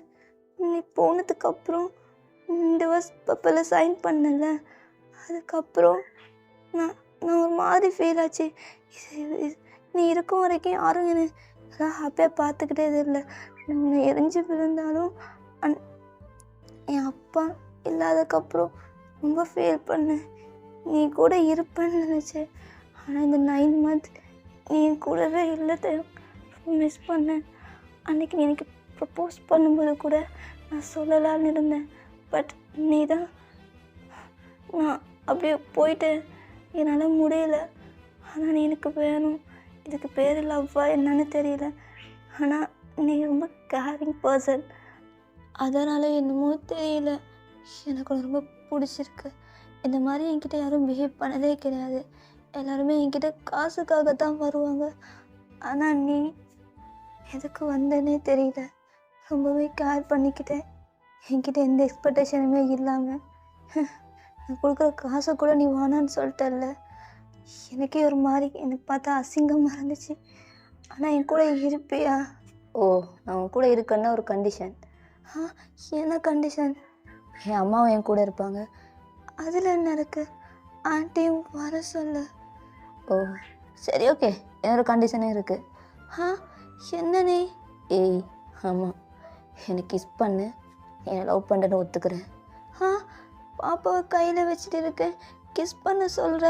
நீ போனதுக்கப்புறம் டிவோர்ஸ் பேப்பரில் சைன் பண்ணல. அதுக்கப்புறம் நான் நான் ஒரு மாதிரி ஃபீல் ஆச்சு. நீ இருக்கும் வரைக்கும் யாரும் என்னை ஹாப்பியாக பார்த்துக்கிட்டே இல்லை. நான் எரிஞ்சு விழுந்தாலும் என் அப்பா இல்லாததுக்கப்புறம் ரொம்ப ஃபீல் பண்ணேன். நீ கூட இருப்பேன்னு நினச்சேன். ஆனால் இந்த 9 month நீ என் கூடவே இல்லை. ரொம்ப மிஸ் பண்ணேன். அன்றைக்கி நீ எனக்கு ப்ரப்போஸ் பண்ணும்போது கூட நான் சொல்லலான்னு இருந்தேன். பட் நீ தான். நான் அப்படியே போயிட்டு என்னால் முடியல. ஆனால் நீ எனக்கு வேணும். இதுக்கு பேர் லவ்வா என்னன்னு தெரியல. ஆனால் நீ ரொம்ப கேரிங் பர்சன். அதனால் என்னமோ தெரியல, எனக்கு ரொம்ப பிடிச்சிருக்கு. இந்த மாதிரி என்கிட்ட யாரும் பிஹேவ் பண்ணதே கிடையாது. எல்லாருமே என்கிட்ட காசுக்காக தான் வருவாங்க. ஆனால் நீ எதுக்கு வந்தேன்னே தெரியல. ரொம்பவே கேர் பண்ணிக்கிட்டேன். என்கிட்ட எந்த எக்ஸ்பெக்டேஷனுமே இல்லாமல் நான் கொடுக்குற காசை கூட நீ வேணான்னு சொல்லிட்டல்ல. எனக்கே ஒரு மாதிரி எனக்கு பார்த்தா அசிங்கமாக இருந்துச்சு. ஆனால் என் கூட இருப்பியா? ஓ, நான் உன் கூட இருக்கேன்னா ஒரு கண்டிஷன். ஆ, என்ன கண்டிஷன்? என் அம்மாவும் என் கூட இருப்பாங்க. அதில் என்ன இருக்குது? ஆண்டியும் வர சொல்லு. ஓ சரி, ஓகே. என்னோட கண்டிஷனே இருக்குது. ஆ, என்ன நீ? ஏய், ஆமாம், எனக்கு கிஸ் பண்ணு, என்னை லவ் பண்ணுறேன்னு ஒத்துக்கிறேன். ஆ, பாப்பாவை கையில் வச்சுட்டு இருக்கேன், கிஸ் பண்ண சொல்கிற?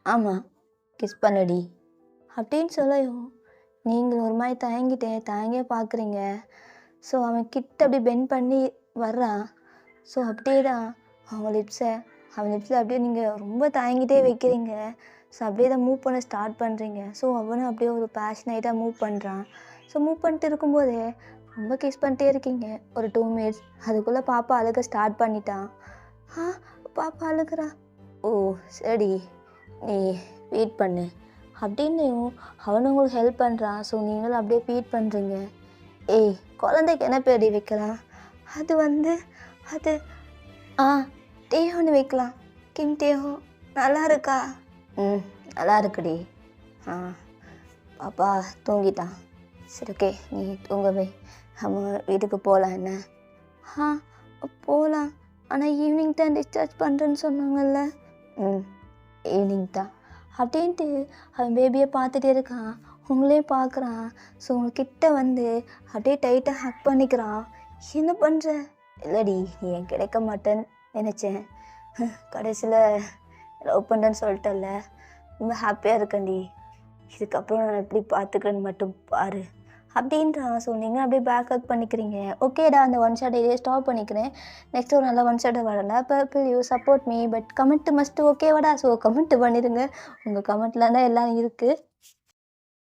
ஆமாம், கிஸ் பண்ணடி அப்படின்னு சொல்லையும் நீங்கள் ஒரு மாதிரி தயங்கியே பார்க்குறீங்க. ஸோ அவன் கிட்ட அப்படி பெண்ட் பண்ணி வர்றான். ஸோ அப்படியே தான் அவன் லிப்ஸில் அப்படியே நீங்கள் ரொம்ப தயங்கிட்டே வைக்கிறீங்க. ஸோ அப்படியே தான் மூவ் பண்ண ஸ்டார்ட் பண்ணுறீங்க. ஸோ அவனும் அப்படியே ஒரு பேஷனேட்டாக மூவ் பண்ணுறான். ஸோ மூவ் பண்ணிட்டு இருக்கும்போதே ரொம்ப கிஸ் பண்ணிட்டே இருக்கீங்க ஒரு 2 minutes. அதுக்குள்ளே பாப்பா அழுக ஸ்டார்ட் பண்ணிட்டான். ஆ, பாப்பா அழுகிறா. ஓ சரி, நீ வெயிட் பண்ணு அப்படின்னு அவனும் உங்களுக்கு ஹெல்ப் பண்ணுறான். ஸோ நீங்களும் அப்படியே ஃபீட் பண்ணுறீங்க. ஏய், குழந்தைக்கு என்ன பேர் வைக்கலாம்? அது டேஹோன்னு வைக்கலாம். கிம் டேஹோ. நல்லா இருக்கா? நல்லா இருக்குடி. பாப்பா தூங்கிட்டான். சரி, ஓகே, நீ தூங்கவே. நம்ம வீட்டுக்கு போகலாம். என்ன? போகலாம். ஆனால் ஈவினிங் தான் டிஸ்சார்ஜ் பண்ணுறேன்னு சொன்னாங்கல்ல. ஈவினிங் தான் அப்படின்ட்டு அவன் பேபியை பார்த்துட்டே இருக்கான். உங்களையும் பார்க்குறான். ஸோ உங்ககிட்ட வந்து அப்படியே டைட்டாக ஹக் பண்ணிக்கிறான். என்ன பண்ணுற? இல்லடி, நீ என் கிடைக்க மாட்டேன்னு நினச்சேன். கடைசியில் லவ் பண்ணுறேன்னு சொல்லிட்டல்ல. ரொம்ப ஹாப்பியாக இருக்கேன்டி. இதுக்கப்புறம் நான் எப்படி பார்த்துக்கிறேன்னு மட்டும் பாரு அப்படின்றான். ஸோ நீங்கள் அப்படியே பேக் ஹக் பண்ணிக்கிறீங்க. ஓகேடா, அந்த 1 shot இதே ஸ்டாப் பண்ணிக்கிறேன். நெக்ஸ்ட் ஒரு நல்ல 1 shot வரல. Purple you support me, but comment must ஓகேவாடா? ஸோ கமெண்ட் பண்ணிடுங்க. உங்கள் கமெண்ட்டில் தான் எல்லாம் இருக்குது.